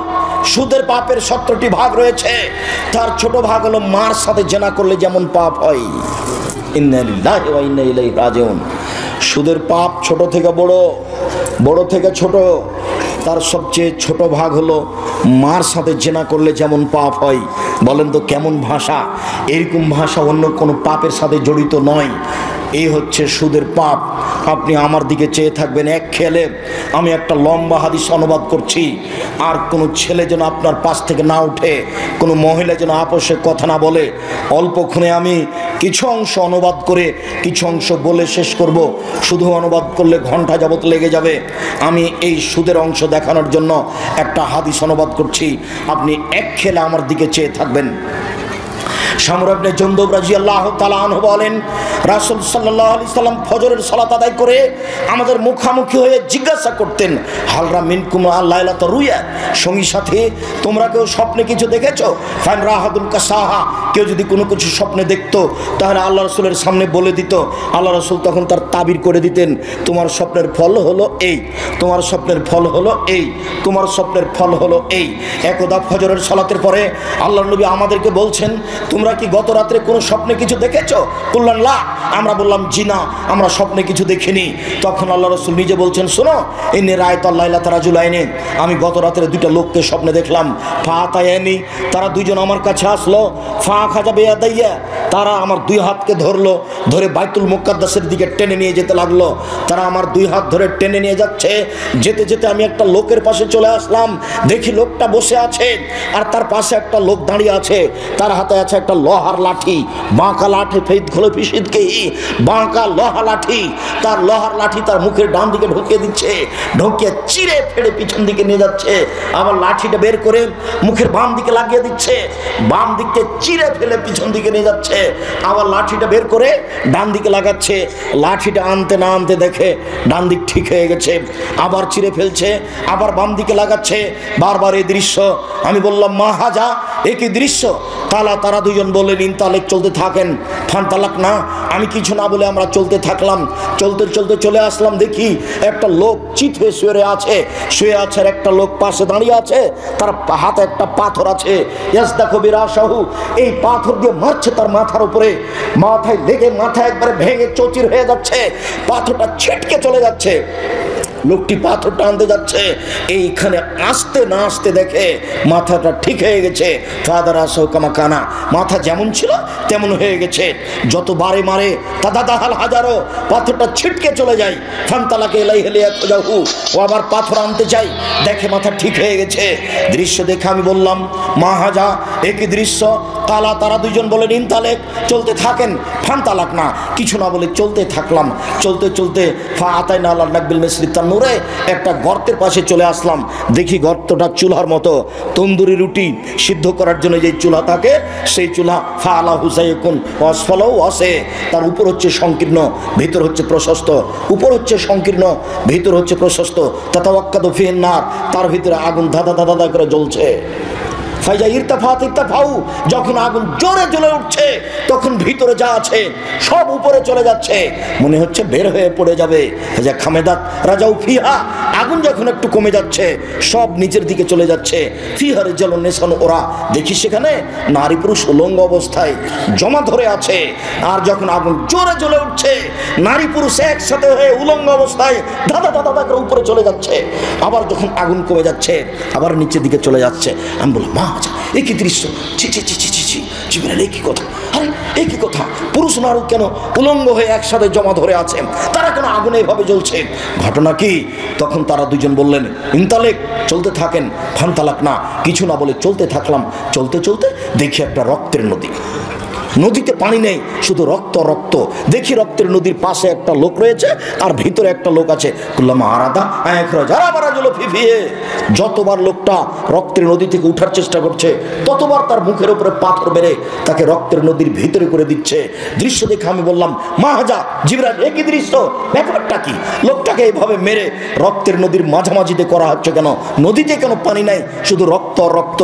সুদের পাপের 17টি ভাগ রয়েছে। তার ছোট ভাগ হলো মার সাথে জেনা করলে যেমন পাপ হয়। ইন্না লিল্লাহি ওয়া ইন্না ইলাইহি রাজিউন। সুদের পাপ ছোট থেকে বড়, বড় থেকে ছোট। তার সবচেয়ে ছোট ভাগ হলো মার সাথে জেনা করলে যেমন পাপ হয়। বলেন তো কেমন ভাষা! এরকম ভাষা অন্য কোনো পাপের সাথে জড়িত নয়। এই হচ্ছে সুদের পাপ। আপনি আমার দিকে চেয়ে থাকবেন এক খেলে। আমি একটা লম্বা হাদিস অনুবাদ করছি, আর কোনো ছেলে যেন আপনার পাশ থেকে না উঠে, কোনো মহিলা যেন আপোষে কথা না বলে। অল্পক্ষণে আমি কিছু অংশ অনুবাদ করে কিছু অংশ বলে শেষ করব। শুধু অনুবাদ করলে ঘন্টা যাবত লেগে যাবে। আমি এই সুদের অংশ দেখানোর জন্য একটা হাদিস অনুবাদ করছি, আপনি এক খেলে আমার দিকে চেয়ে থাকবেন। শামর ইবনে জুনদুব রাদিয়াল্লাহু তাআলা আনহু বলেন, রাসূল সাল্লাল্লাহু আলাইহি সাল্লাম ফজরের সালাত আদায় করে আমাদের মুখামুখি হয়ে জিজ্ঞাসা করতেন, হালরা মিনকুম আল-লাইলাতা রুয়া, সঙ্গী সাথে তোমরা কেউ স্বপ্নে কিছু দেখেছো? ফান রাহাদুল কাসাহা, কেউ যদি কোনো কিছু স্বপ্নে দেখতো তাহলে আল্লাহ রাসূলের সামনে বলে দিত। আল্লাহ রাসূল তখন তার তাবির করে দিতেন, তোমার স্বপ্নের ফল হলো এই, তোমার স্বপ্নের ফল হলো এই, তোমার স্বপ্নের ফল হলো এই। একদা ফজরের সালাতের পরে আল্লাহর নবী আমাদেরকে বলছেন, তোমরা কি গত রাত্রে কোনো স্বপ্নে কিছু দেখেছো? বললেন লা। আমরা বললাম জি না, আমরা স্বপ্নে কিছু দেখিনি। তখন আল্লাহ রাসূল নিজে বলছেন, শোনো, ইন্নী রাআইতুল লাইলাতা রাজুলাইনি, আমি গত রাত্রে দুইটা লোককে স্বপ্নে দেখলাম। ফাতায়ানি, তারা দুইজন আমার কাছে আসলো। ফা খাজা বিয়াদাইয়া, তারা আমার দুই হাতকে ধরলো, ধরে বাইতুল মুকাদ্দাসের দিকে টেনে নিয়ে যেতে লাগলো। তারা আমার দুই হাত ধরে টেনে নিয়ে যাচ্ছে। যেতে যেতে আমি একটা লোকের পাশে চলে আসলাম। দেখি লোকটা বসে আছে, আর তার পাশে একটা লোক দাঁড়িয়ে আছে। তার হাতে আছে একটা লোহার লাঠি, বাঁকা লাঠি, ফেদ খোলে পিসিদকে বাঁকা লোহা লাঠি। তার লোহার লাঠি তার মুখের ডান দিকে ঢুকিয়ে দিচ্ছে, ঢুকিয়ে চিরে ফেড়ে পিছন দিকে নিয়ে যাচ্ছে। আবার লাঠিটা বের করে মুখের বাম দিকে লাগিয়ে দিচ্ছে, বাম দিককে চিরে ফেলে পিছন দিকে নিয়ে যাচ্ছে। আবার লাঠিটা বের করে ডান দিকে লাগাচ্ছে। লাঠিটা আনতে না আনতে দেখে ডান দিক ঠিক হয়ে গেছে, আবার চিরে ফেলছে, আবার বাম দিকে লাগাচ্ছে। বারবার এই দৃশ্য। আমি বললাম, মা হাজা, একই দৃশ্য। তারা দুজন বললেন, ইনতালেক, চলতে থাকেন। ফান তালাক না, আমি কিছু না বলে আমরা চলতে থাকলাম। চলতে চলতে চলে আসলাম, দেখি একটা লোক চিত হয়ে শুয়ে আছে, শুয়ে আছে, আর একটা লোক পাশে দাঁড়িয়ে আছে, তার হাতে একটা পাথর আছে। ইয়াসদাকু বিরাসাহু, এই পাথর দিয়ে মারছে তার মাথার উপরে। মাথায় লেগে মাথা একবারে ভেঙে চৌচির হয়ে যাচ্ছে, পাথরটা ছিটকে চলে যাচ্ছে। লোকটি পাথরটা আনতে যাচ্ছে, এইখানে আসতে না আসতে দেখে মাথাটা ঠিক হয়ে গেছে। ফাদার আসো কামাকানা, মাথা যেমন ছিল তেমন হয়ে গেছে। যত বারে মারে তাদা দাহাল হাজারো, পাথরটা ছিটকে চলে যায়। ফান্তালাকে এলাই হেলিয়া খোঁজাহু, ও আবার পাথর আনতে চাই, দেখে মাথা ঠিক হয়ে গেছে। দৃশ্য দেখে আমি বললাম, মা হাজা, একই দৃশ্য। কালা, তারা দুজন বলেন, ইনতালেক, চলতে থাকেন। ফান্তালাক না, কিছু না বলে চলতে থাকলাম। চলতে চলতে ফা আতাই না আল্লাহ নাকবিল মিসরি তান্নুরে, একটা গর্তের পাশে চলে আসলাম। দেখি গর্তটা চুলার মতো, তন্দুরি রুটি সিদ্ধ করার জন্য যে চুলা থাকে সেই চুলা। ফা আলা হুসাইকুন অসফলও আসে, তার উপর হচ্ছে সংকীর্ণ, ভিতর হচ্ছে প্রশস্ত। উপর হচ্ছে সংকীর্ণ, ভিতর হচ্ছে প্রশস্ত। তাতাওয়াক্কাদু ফিন নার, তার ভিতরে আগুন ধাঁধা ধাঁধা ধাঁধা করে জ্বলছে। ফাইজা ইরতাফাত ইরতাফাউ, যখন আগুন জোরে জ্বলে উঠছে তখন ভিতরে যা আছে সব উপরে চলে যাচ্ছে, মনে হচ্ছে বের হয়ে পড়ে যাবে। ফাইজা খামেদাত রাজাউ ফিহা, আগুন যখন একটু কমে যাচ্ছে সব নিচের দিকে চলে যাচ্ছে। ফিহারে জ্বলন নেশান, ওরা দেখি সেখানে নারী পুরুষ উলঙ্গ অবস্থায় জমা ধরে আছে। আর যখন আগুন জোরে জ্বলে উঠছে নারী পুরুষ একসাথে হয়ে উলঙ্গ অবস্থায় ধাঁধা ধাঁধা ধাঁধা করে উপরে চলে যাচ্ছে। আবার যখন আগুন কমে যাচ্ছে আবার নিচের দিকে চলে যাচ্ছে। আমি বললাম, মা আচ্ছা, একই দৃশ্য, ছি ছি ছি ছি ছি ছি, জীবনের একই কথা। আরে একই কথা, পুরুষ নারী কেন উলঙ্গ হয়ে একসাথে জমা ধরে আছে, তারা কেন আগুনে এভাবে জ্বলছে, ঘটনা কি? তখন তারা দুজন বললেন, ইনতালেক, চলতে থাকেন। ফান্তালাক না, কিছু না বলে চলতে থাকলাম। চলতে চলতে দেখি একটা রক্তের নদী, নদীতে পানি নেই, শুধু রক্ত রক্ত। দেখি রক্তের নদীর পাশে একটা লোক রয়েছে আর ভিতরে একটা লোক আছে। যতবার লোকটা রক্তের নদী থেকে উঠার চেষ্টা করছে ততবার তার মুখের উপরে পাথর বেড়ে তাকে রক্তের নদীর ভিতরে করে দিচ্ছে। দৃশ্য দেখে আমি বললাম, মা হাজা, জিবরাইল, একই দৃশ্য, ব্যাপারটা কি? লোকটাকে এইভাবে মেরে রক্তের নদীর মাঝামাঝিতে করা হচ্ছে কেন? নদীতে কেন পানি নাই, শুধু রক্ত রক্ত,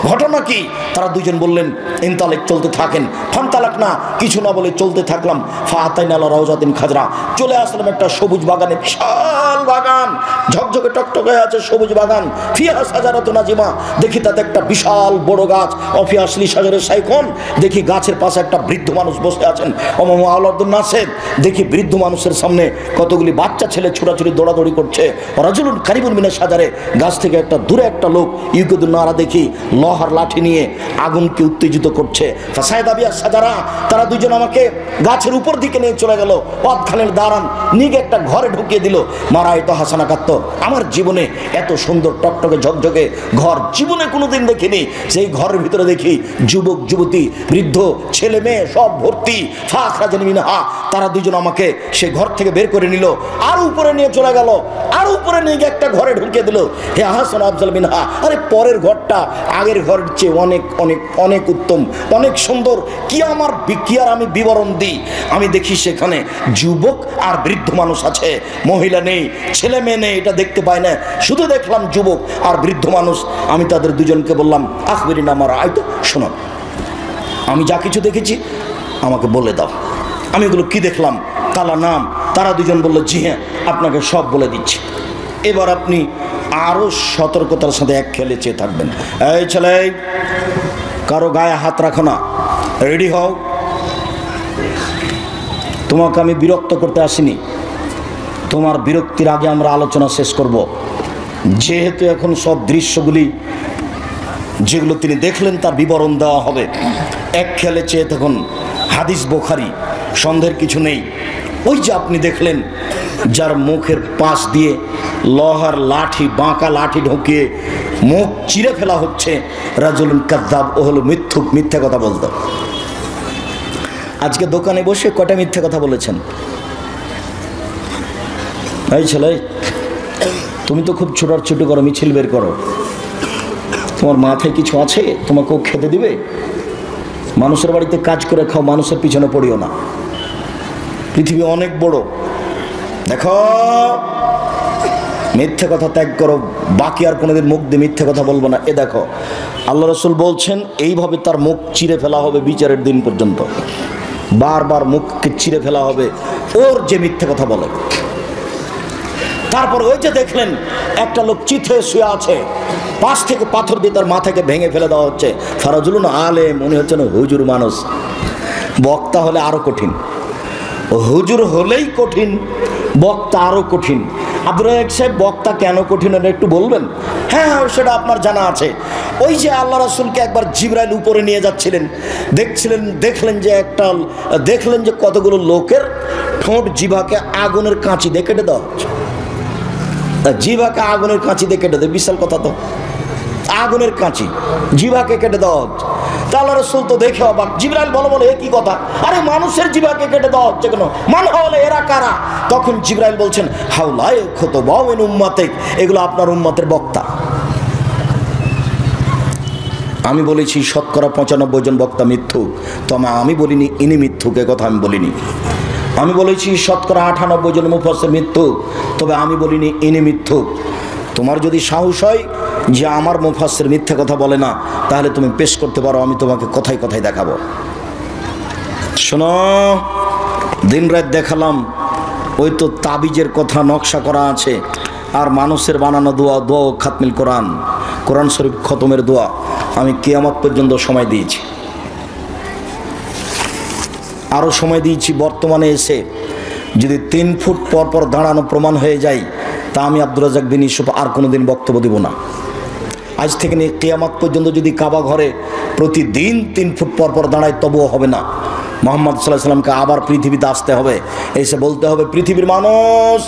ঘটনা কি? তারা দুজন বললেন, ইনতালেক, চলতে থাকেন। ফান্তালাক না, কিছু না বলে চলতে থাকলাম। ফাতাইনা আলা রাউজাতিন খাজরা, চলে আসলাম একটা সবুজ বাগানে, বিশাল বাগান, ঝকঝকে টকটকে আছে সবুজ বাগান। ফিহা সাজারাতুন নাজিমা, দেখি তাতে একটা বিশাল বড় গাছ। অফি আসলি সাজারের সাইখন, দেখি গাছের পাশে একটা বৃদ্ধ মানুষ বসে আছেন। অমামু আলাদুন নাসের, দেখি বৃদ্ধ মানুষের সামনে কতগুলি বাচ্চা ছেলে ছোটাছুটি দৌড়াদৌড়ি করছে। রাজুলুন কারিবুল মিনাশ সাজারে, গাছ থেকে একটা দূরে একটা লোক ইউকুদুন নারা, দেখি লোহার লাঠি নিয়ে আগুনকে উত্তেজিত করছে। ফাসায়দা বিয়া সাজারা, তারা দুজন আমাকে গাছের উপর দিকে নিয়ে চলে গেল। অতখানের দাঁড়ান নিগে একটা ঘরে ঢুকিয়ে দিল। মারাইতো হাসানা কাত্ত, আমার জীবনে এত সুন্দর টকটকে ঝকঝকে ঘর জীবনে কোনোদিন দেখিনি। সেই ঘরের ভিতরে দেখি যুবক যুবতী বৃদ্ধ ছেলে মেয়ে সব ভর্তি। ফাখরাজানি মিনহা, তারা দুজন আমাকে সে ঘর থেকে বের করে নিল, আর উপরে নিয়ে চলে গেল, আর উপরে নিয়ে গিয়ে একটা ঘরে ঢুকিয়ে দিল। হে হাসান আফজাল মিনহা, আরে পরের ঘরটা আগের ঘরের চেয়ে অনেক অনেক অনেক উত্তম, অনেক সুন্দর। কি আর আমি বিবরণ দিই। আমি দেখি সেখানে যুবক আর বৃদ্ধ মানুষ আছে, মহিলা নেই, ছেলে মেয়ে নেই, এটা দেখতে পাই না, শুধু দেখলাম যুবক আর বৃদ্ধ মানুষ। আমি তাদের দুজনকে বললাম, আখবিরিন আমার আয়তো, শোনো আমি যা কিছু দেখেছি আমাকে বলে দাও, আমি এগুলো কি দেখলাম, কালা নাম। তারা দুজন বলল, জি হ্যাঁ আপনাকে সব বলে দিচ্ছি। এবার আপনি আরো সতর্কতার সাথে এক খেলে চেয়ে থাকবেন। এই ছেলে, কারো গায়ে হাত রাখো না, রেডি হও। তোমাকে আমি বিরক্ত করতে আসিনি, তোমার বিরক্তির আগে আমরা আলোচনা শেষ করব। যেহেতু এখন সব দৃশ্যগুলি যেগুলো তিনি দেখলেন তার বিবরণ দেওয়া হবে। এক খেলে চেয়ে তখন হাদিস বুখারী, সন্দেহের কিছু নেই। ওই যে আপনি দেখলেন যার মুখের পাশ দিয়ে লোহার লাঠি, বাঁকা লাঠি ঢুকিয়ে মুখ চিরে ফেলা হচ্ছে, রাজুলুন কাযযাব, ও হলো মিথ্যুক, মিথ্যা কথা বলতো। আজকে দোকানে বসে কটা মিথ্যা কথা বলেছেন? এই ছেলে, তুমি তো খুব ছোটাছুটি করো, মিছিল বের করো, তোমার মাথায় কিছু আছে? তোমাকেও খেতে দিবে? মানুষের বাড়িতে কাজ করে খাও, মানুষের পিছনে পড়িও না। পৃথিবী অনেক বড়, দেখো মিথ্যে কথা ত্যাগ করো, বাকি আর কোনোদিন মুখ দিয়ে মিথ্যে কথা বলবো না। এ দেখো আল্লাহ রাসূল বলছেন এইভাবে তার মুখ চিরে ফেলা হবে বিচারের দিন পর্যন্ত, বারবার মুখকে চিরে ফেলা হবে ওর যে মিথ্যে কথা বলে। তারপর ওই যে দেখলেন একটা লোক চিথে শুয়ে আছে, পাশ থেকে পাথর দিয়ে তার মাথাকে ভেঙে ফেলে দেওয়া হচ্ছে। ফারাজুলুন আলেম, মনে হচ্ছে না হুজুর মানুষ। বক্তা হলে আরো কঠিন, হুজুর হলেই কঠিন, বক্তা আরো কঠিন। আব্দুর রাজ্জাক সাহেব, বক্তা কেন কঠিন এটা একটু বলবেন? হ্যাঁ, সেটা আপনার জানা আছে। ওই যে আল্লাহ রাসূলকে একবার জিবরাইল উপরে নিয়ে যাচ্ছিলেন, দেখলেন যে কতগুলো লোকের ঠোঁট জিভাকে আগুনের কাঁচি দিয়ে কেটে দেওয়া হচ্ছে। জিভাকে আগুনের কাঁচি দিয়ে কেটে দেয়, বিশাল কথা তো, আগুনের কাঁচি জিভাকে কেটে দেওয়া হচ্ছে। তা আল্লাহ রাসূল তো দেখে অবাক। জিবরাইল বলে এ কি কথা? আরে মানুষের জিভাকে কেটে দেওয়া হচ্ছে কেন? মান হলে এরা কারা? তখন জিবরাইল বলছেন, হাউলাই খুতবাউ মিন উম্মাতিক, এগুলো আপনার উম্মতের বক্তা। আমি বলেছি শতকরা 95 জন বক্তা মিথ্যুক, তবে আমি বলিনি ইনি মিথ্যুক, এ কথা আমি বলিনি। আমি বলেছি শতকরা 98 জন মুফাসসির মিথ্যুক, তবে আমি বলিনি ইনি মিথ্যুক। তোমার যদি সাহস হয় যে আমার মুফাসসির মিথ্যা কথা বলে না, তাহলে তুমি পেশ করতে পারো, আমি তোমাকে কথায় কথায় দেখাবো। শোনো, দিন রাত দেখালাম, ওই তো তাবিজের কথা নকশা করা আছে, আর মানুষের বানানো দোয়া, দোয়া খাতমিল কোরআন, কোরআন শরীফ খতমের দোয়া, আমি কিয়ামত পর্যন্ত সময় দিয়েছি, আরও সময় দিয়েছি। বর্তমানে এসে যদি 3 ফুট পর পর দাঁড়ানো প্রমাণ হয়ে যায়, তা আমি আব্দুর রাজ্জাক বিন ইউসুফ আর কোনোদিন বক্তব্য দিব না। আজ থেকে নিয়ে কিয়ামত পর্যন্ত যদি কাবা ঘরে প্রতিদিন 3 ফুট পর পর দাঁড়ায়, তবুও হবে না। মুহাম্মদ সাল্লাল্লাহু আলাইহি সাল্লামকে আবার পৃথিবীতে আসতে হবে, এসে বলতে হবে, পৃথিবীর মানুষ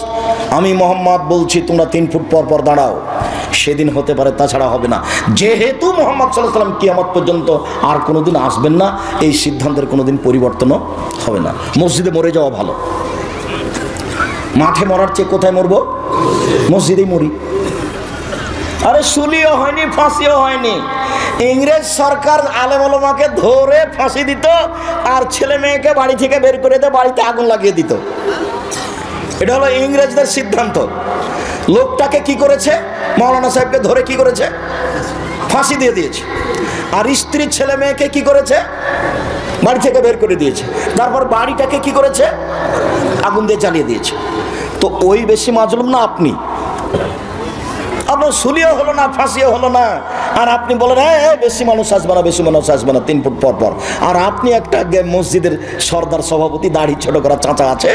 আমি মুহাম্মদ বলছি তোমরা 3 ফুট পর পর দাঁড়াও। সেদিন হতে পারে, তাছাড়া হবে না। যেহেতু মুহাম্মদ সাল্লাল্লাহু আলাইহি সাল্লাম কিয়ামত পর্যন্ত আর কোনোদিন আসবেন না, এই সিদ্ধান্তের কোনোদিন পরিবর্তনও হবে না। মসজিদে মরে যাওয়া ভালো, মাঠে মরার চেয়ে কোথায় মরবো? মসজিদেই মরি। আরে সুলিও হয়নি, ফাঁসিও হয়নি। ইংরেজ সরকার আলেম ওলামাকে ধরে ফাঁসি দিত, আর ছেলে মেয়েকে বাড়ি থেকে বের করে দিয়ে বাড়িতে আগুন লাগিয়ে দিত। এটা হলো ইংরেজদের সিদ্ধান্ত। লোকটাকে কি করেছে? মাওলানা সাহেবকে ধরে কি করেছে? ফাঁসি দিয়ে দিয়েছে। আর স্ত্রী ছেলে মেয়েকে কি করেছে? বাড়ি থেকে বের করে দিয়েছে। তারপর বাড়িটাকে কি করেছে? আগুন দিয়ে জ্বালিয়ে দিয়েছে। তো ওই বেশি মাজলুম না আপনি? আপনার সুলিও হলো না, ফাঁসিও হলো না, আর আপনি বলেন হ্যাঁ বেশি মানুষ আসবে না, বেশি মানুষ আসবে না 3 ফুট পর পর। আর আপনি একটা মসজিদের সর্দার সভাপতি, দাড়ি ছোট করা চাচা আছে,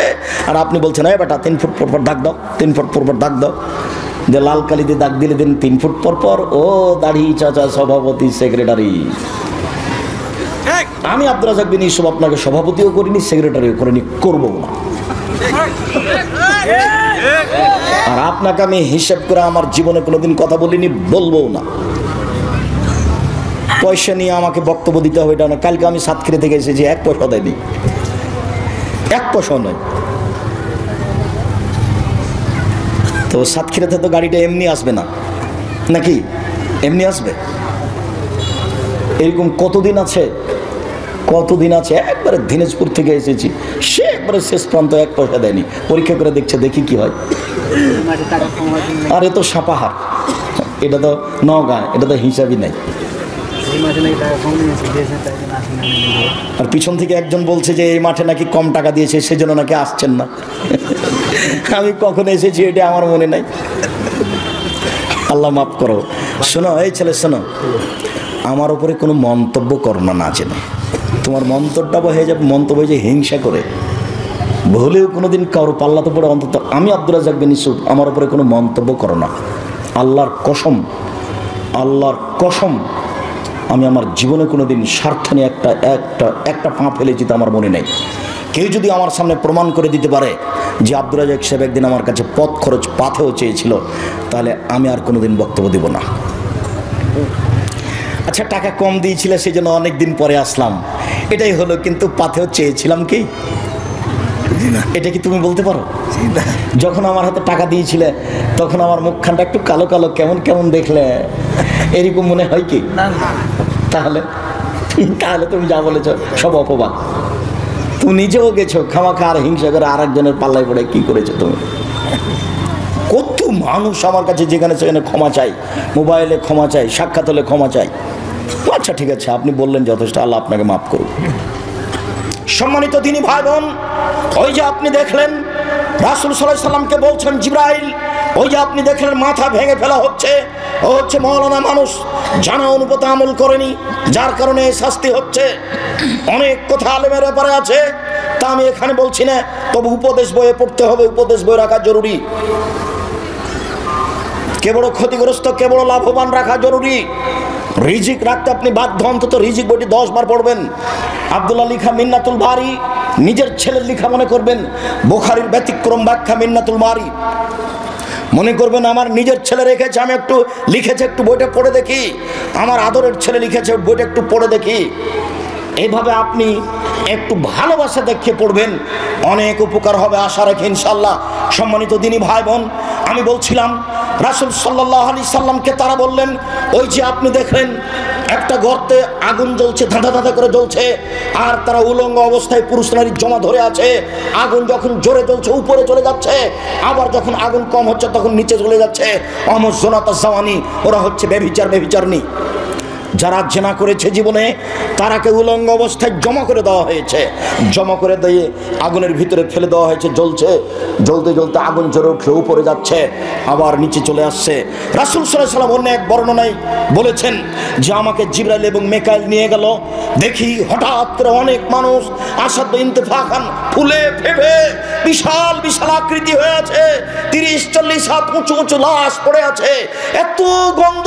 আর আপনি বলছেন হ্যাঁ বেটা 3 ফুট পর পর দাগ দাও, 3 ফুট পর পর দাগ দাও, যে লাল কালি দিয়ে দাগ দিলে দিন 3 ফুট পর পর। ও দাড়ি চাচা, সভাপতি, সেক্রেটারি। আমি আব্দুর রাজ্জাক বিন ইউসুফ আপনাকে সভাপতিও করিনি, সেক্রেটারিও করিনি, করবো না। আর আপনাকে আমি হিসাব করে আমার জীবনে কোনোদিন কথা বলিনি, বলবো না। পয়সা নিয়ে আমাকে বক্তব্য দিতে হবে এটা না। কালকে আমি সাতক্ষীরা থেকে এসেছি, 1 পয়সা দেয়নি, 1 পয়সা নয়। তো সাতক্ষীরাতে তো গাড়িটা এমনি আসবে না নাকি? এমনি আসবে? এরকম কতদিন আছে, কতদিন আছে। একবারে দিনাজপুর থেকে এসেছি, সে একবারে শেষ প্রান্ত 1 পয়সা দেয়নি। পরীক্ষা করে দেখছে, দেখি কি হয়। আর এ তো সাপাহার, এটা তো নওগাঁ, এটা তো হিসাবই নাই। আর পিছন থেকে একজন বলছে যে এই মাঠে নাকি কম টাকা দিয়েছে, সেজন্য নাকি আসছেন না। আমি কখন এসেছি এটা আমার মনে নাই, আল্লাহ মাফ করো। শোনো এই ছেলে, শোনো, আমার উপরে কোনো মন্তব্য করো না, না জেনে। তোমার মন্তব্য হয়ে যাবে, মন্তব্য হয়ে যায় হিংসা করে। ভুলেও কোনোদিন কারো পাল্লাতে পড়ে অন্তত আমি আব্দুর রাজ্জাক বিন ইউসুফ, আমার উপরে কোনো মন্তব্য করো না। আল্লাহর কসম, আল্লাহর কসম, আমি আমার জীবনে কোনোদিন স্বার্থ নিয়ে একটা পা ফেলেছি তা আমার মনে নেই। কেউ যদি আমার সামনে প্রমাণ করে দিতে পারে যে আব্দুর রাজ্জাক সাহেব একদিন আমার কাছে পথ খরচ পাথেও চেয়েছিল, তাহলে আমি আর কোনোদিন বক্তব্য দেব না। আচ্ছা, টাকা কম দিয়েছিলে সেই জন্য অনেক দিন পরে আসলাম, এটাই হলো। কিন্তু পাথেও চেয়েছিলাম কি? এটা কি তুমি বলতে পারো? যখন আমার হাতে টাকা দিয়েছিলে তখন আমার মুখখানটা একটু কালো কালো, কেমন কেমন দেখলে, এরকম মনে হয় কি? তাহলে তাহলে তুমি যা বলেছ সব অপবাদ। তুমি নিজেও গেছো খামাখা আর হিংসা করে আরেকজনের পাল্লায় পড়ে কি করেছো তুমি? কত মানুষ আমার কাছে যেখানে সেখানে ক্ষমা চাই, মোবাইলে ক্ষমা চাই, সাক্ষাৎ হলে ক্ষমা চাই। আচ্ছা ঠিক আছে, আপনি বললেন যথেষ্ট, আল্লাহ আপনাকে মাফ করুন। সম্মানিত দিনী ভাই বোন, ওই যে আপনি দেখলেন রাসূল সাল্লাল্লাহু আলাইহি সাল্লামকে বলছেন জিবরাইল, ওই যে আপনি দেখলেন মাথা ভেঙে ফেলা হচ্ছে, ও হচ্ছে মওলানা মানুষ, জানা অনুপাতে আমল করেনি, যার কারণে শাস্তি হচ্ছে। অনেক কথা আলেমের ব্যাপারে আছে, তা আমি এখানে বলছি না, তবে উপদেশ বইয়ে পড়তে হবে, উপদেশ বই রাখা জরুরি। কে বড় ক্ষতিগ্রস্ত, কে বড় লাভবান রাখা জরুরি। রিজিক রাখতে আপনি বাধ্য, অন্তত রিজিক বইটি 10 বার পড়বেন। আব্দুল্লাহ লিখা মিন্নাতুল বারি নিজের ছেলের লিখা মনে করবেন, বুখারীর ব্যতিক্রম ব্যাখ্যা মিন্নাতুল বারি মনে করবেন আমার নিজের ছেলে রেখেছে, আমি একটু লিখেছে, একটু বইটা পড়ে দেখি। আমার আদরের ছেলে লিখেছে, বইটা একটু পড়ে দেখি। এইভাবে আপনি একটু ভালোবাসা দেখিয়ে পড়বেন, অনেক উপকার হবে, আশা রাখি ইনশাআল্লাহ। সম্মানিত দিনী ভাই বোন, আমি বলছিলাম রাসূল সাল্লাল্লাহু আলাইহি সাল্লামকে তারা বললেন, ওই যে আপনি দেখলেন একটা গর্তে আগুন জ্বলছে, ধাঁধা ধাঁধা করে জ্বলছে, আর তারা উলঙ্গ অবস্থায় পুরুষ নারী জমা ধরে আছে। আগুন যখন জোরে জ্বলছে উপরে চলে যাচ্ছে, আবার যখন আগুন কম হচ্ছে তখন নিচে চলে যাচ্ছে। অমজনাতা জাওয়ানি, ওরা হচ্ছে ব্যভিচারনী। যারা জেনা করেছে জীবনে, তারাকে উলঙ্গ অবস্থায় জমা করে দেওয়া হয়েছে, জমা করে দিয়ে আগুনের ভিতরে ফেলে দেওয়া হয়েছে। জ্বলছে, জ্বলতে জ্বলতে আগুন জ্বরে উঠে উপরে যাচ্ছে, আবার নিচে চলে আসছে। রাসূল সাল্লাল্লাহু আলাইহি ওয়াসাল্লাম অন্য এক বর্ণনায় বলেছেন যে আমাকে জিবরাইল এবং মিকাইল নিয়ে গেল, দেখি হঠাৎ করে অনেক মানুষ আসাদ ইন্তেফাখান ফুলে ফেপে বিশাল বিশাল আকৃতি হয়ে আছে, 30-40 হাত উঁচু উঁচু লাশ পড়ে আছে। এত গন্ধ,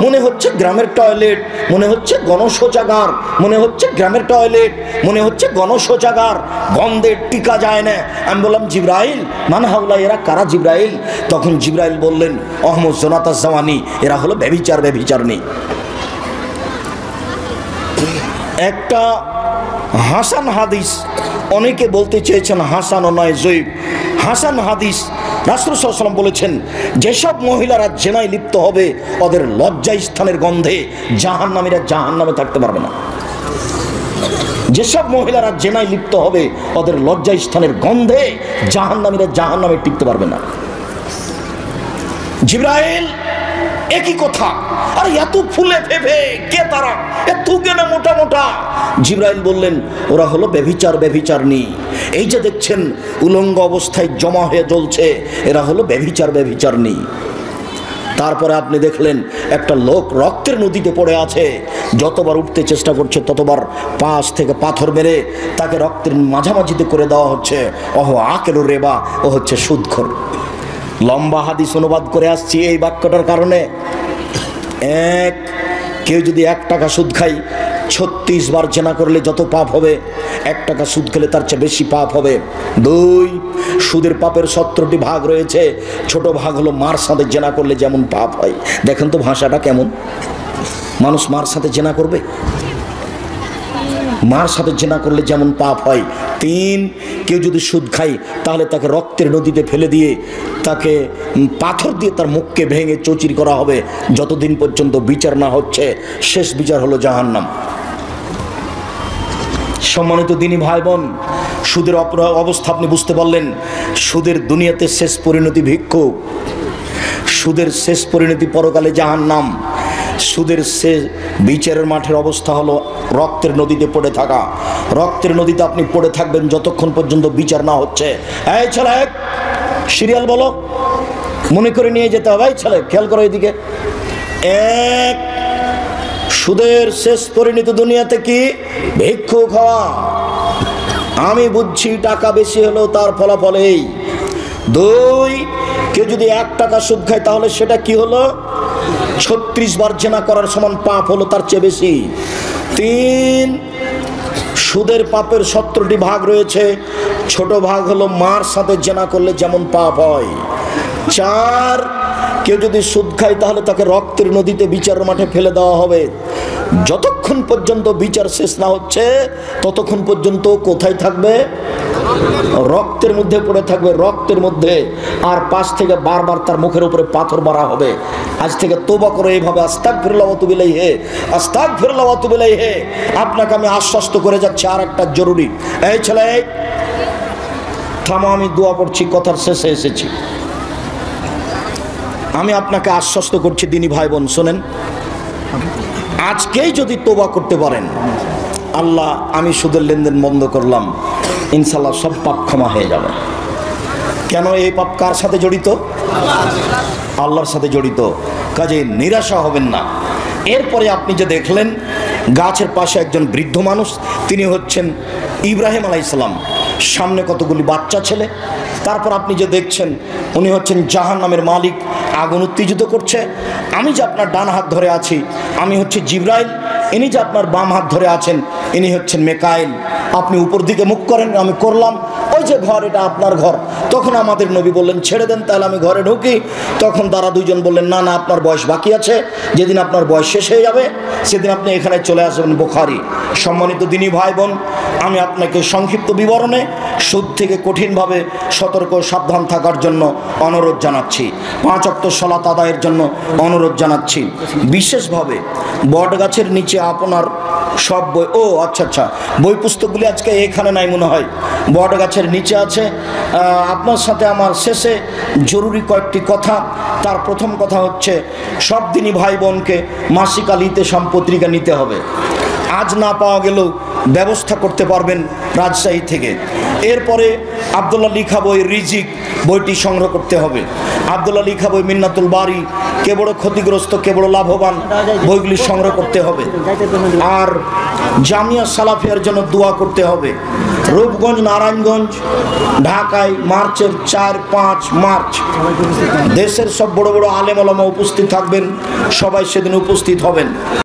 মনে হচ্ছে গ্রামের টয়লেট, মনে হচ্ছে গণশৌচাগার, মনে হচ্ছে গ্রামের টয়লেট, মনে হচ্ছে গণশৌচাগার, গন্ধে টিকা যায় না। আমি বললাম জিবরাইল মান হাউলা, এরা কারা জিবরাইল? তখন জিবরাইল বললেন অহমদ জোনাতা জাওয়ানি, এরা হলো ব্যভিচারনী। একটা হাসান হাদিস, অনেকে বলতে চেয়েছেন হাসান ও নয় জয়ীব, হাসান হাদিস। রাসূল সাল্লাল্লাহু আলাইহি ওয়াসাল্লাম বলেছেন যেসব মহিলারা জেনায় লিপ্ত হবে ওদের লজ্জা স্থানের গন্ধে জাহান্নামীরা জাহান্নামে থাকতে পারবে না। যেসব মহিলারা জেনায় লিপ্ত হবে ওদের লজ্জা স্থানের গন্ধে জাহান্নামীরা জাহান্নামে টিকতে পারবে না। জিবরাইল একই কথা। আর এত ফুলে ফেপে কে তারা, এত কেন মোটা মোটা? জিবরাইল বললেন ওরা হলো ব্যভিচারী। এই যে দেখছেন উলঙ্গ অবস্থায় জমা হয়ে জ্বলছে, এরা হলো ব্যভিচারী। তারপরে আপনি দেখলেন একটা লোক রক্তের নদীতে পড়ে আছে, যতবার উঠতে চেষ্টা করছে ততবার পাশ থেকে পাথর মেরে তাকে রক্তের মাঝামাঝিতে করে দেওয়া হচ্ছে। ওহ আকেলু রেবা, ও হচ্ছে সুদখোর। লম্বা হাদিস অনুবাদ করে আসছি এই বাক্যটার কারণে। কেউ যদি 1 টাকা সুদ খায়, 36 বার জেনা করলে যত পাপ হবে, 1 টাকা সুদ খেলে তার চেয়ে বেশি পাপ হবে। 2, সুদের পাপের 17টি ভাগ রয়েছে। ছোট ভাগ হলো মার সাথে জেনা করলে যেমন পাপ হয়। দেখেন তো ভাষাটা কেমন, মানুষ মার সাথে জেনা করবে, মার সাথে জেনা করলে যেমন পাপ হয়। 3, কেউ যদি সুদ খায় তাহলে তাকে রক্তের নদীতে ফেলে দিয়ে তাকে পাথর দিয়ে তার মুখকে ভেঙে চৌচির করা হবে যতদিন পর্যন্ত বিচার না হচ্ছে। শেষ বিচার হলো জাহান্নাম। সম্মানিত দিনী ভাই বোন, সুদের অবস্থা আপনি বুঝতে পারলেন। সুদের দুনিয়াতে শেষ পরিণতি ভিক্ষুক, সুদের শেষ পরিণতি পরকালে জাহান্নাম। সুদের শেষ বিচারের মাঠের অবস্থা হলো রক্তের নদীতে পড়ে থাকা। রক্তের নদীতে আপনি পড়ে থাকবেন যতক্ষণ পর্যন্ত বিচার না হচ্ছে। এই ছেলে, সিরিয়াল বলো, মনে করে নিয়ে যেতে হবে। এই ছেলে, খেয়াল করো এদিকে। 1, সুদের শেষ পরিণতি দুনিয়াতে কি? ভিক্ষুক হওয়া। আমি বুঝছি টাকা বেশি হলো তার ফলাফল এই। 2, কেউ যদি 1 টাকা সুদ খায় তাহলে সেটা কি হলো? 36 বার জেনা করার সমান পাপ হলো, তার চেয়ে বেশি। 3, সুদের পাপের 17টি ভাগ রয়েছে। ছোট ভাগ হলো মার সাথে জেনা করলে যেমন পাপ হয়। 4, কেউ যদি সুদ খায় তাহলে তাকে রক্তের নদীতে বিচারের মাঠে ফেলে দেওয়া হবে। যতক্ষণ পর্যন্ত বিচার শেষ না হচ্ছে ততক্ষণ পর্যন্ত কোথায় থাকবে? রক্তের মধ্যে পড়ে থাকবে, রক্তের মধ্যে। আর পাশ থেকে বারবার তার মুখের উপরে পাথর মারা হবে। আজ থেকে তওবা করে এইভাবে আস্তাগফিরুল্লাহ ওয়া আতুবু ইলাইহি, আস্তাগফিরুল্লাহ ওয়া আতুবু ইলাইহি। আপনাকে আমি আশ্বস্ত করে যাচ্ছি আর একটা জরুরি। এই ছেলে থামো, আমি দোয়া করছি, কথার শেষে এসেছি। আমি আপনাকে আশ্বস্ত করছি দিনী ভাই বোন, শোনেন, আজকেই যদি তওবা করতে পারেন, আল্লাহ আমি সুদের লেনদেন বন্ধ করলাম, ইনশাল্লাহ সব পাপ ক্ষমা হয়ে যাবে। কেন? এই পাপ কার সাথে জড়িত? আল্লাহর সাথে জড়িত। কাজে নিরাশা হবেন না। এরপরে আপনি যে দেখলেন গাছের পাশে একজন বৃদ্ধ মানুষ, তিনি হচ্ছেন ইব্রাহিম আলাইহিস সালাম, সামনে কতগুলি বাচ্চা ছেলে। তারপর আপনি যে দেখছেন উনি হচ্ছেন জাহান্নামের মালিক, আগুন উত্তেজিত করছে। আমি যে আপনার ডান হাত ধরে আছি আমি হচ্ছে জিবরাইল, ইনি যে আপনার বাম হাত ধরে আছেন ইনি হচ্ছেন মেকাইল। আপনি উপর দিকে মুখ করেন, আমি করলাম। ওই যে ঘর, এটা আপনার ঘর। তখন আমাদের নবী বললেন ছেড়ে দেন, তাহলে আমি ঘরে ঢুকি। তখন তারা দুইজন বললেন না না, আপনার বয়স বাকি আছে, যেদিন আপনার বয়স শেষ হয়ে যাবে সেদিন আপনি এখানে চলে আসবেন। বুখারী। সম্মানিত দিনী ভাই বোন, আমি আপনাকে সংক্ষিপ্ত বিবরণে সুদ থেকে কঠিনভাবে সতর্ক সাবধান থাকার জন্য অনুরোধ জানাচ্ছি। 5 ওয়াক্ত সালাত আদায়ের জন্য অনুরোধ জানাচ্ছি। বিশেষভাবে বটগাছের নিচে আপনার সব বই, আচ্ছা, বই পুস্তকগুলি আজকে এখানে নাই মনে হয়, বটগাছের নিচে আছে। আপনার সাথে আমার শেষে জরুরি কয়েকটি কথা। তার প্রথম কথা হচ্ছে সব দিনই ভাই বোনকে মাসিক আলিতে সম্পত্রিকা নিতে হবে। আজ না পাওয়া গেলেও ব্যবস্থা করতে পারবেন রাজশাহী থেকে। এরপরে আব্দুল্লাহ লিখা বই রিজিক বইটি সংগ্রহ করতে হবে। আব্দুল্লাহ লিখা বই মিন্নাতুল বারি, কে বড় ক্ষতিগ্রস্ত কে বড় লাভবান, বইগুলি সংগ্রহ করতে হবে। আর জামিয়া সালাফিয়ার জন্য দোয়া করতে হবে। রূপগঞ্জ, নারায়ণগঞ্জ, ঢাকায় মার্চের 4-5 মার্চ দেশের সব বড় বড় আলেম ওলামা উপস্থিত থাকবেন, সবাই সেদিন উপস্থিত হবেন।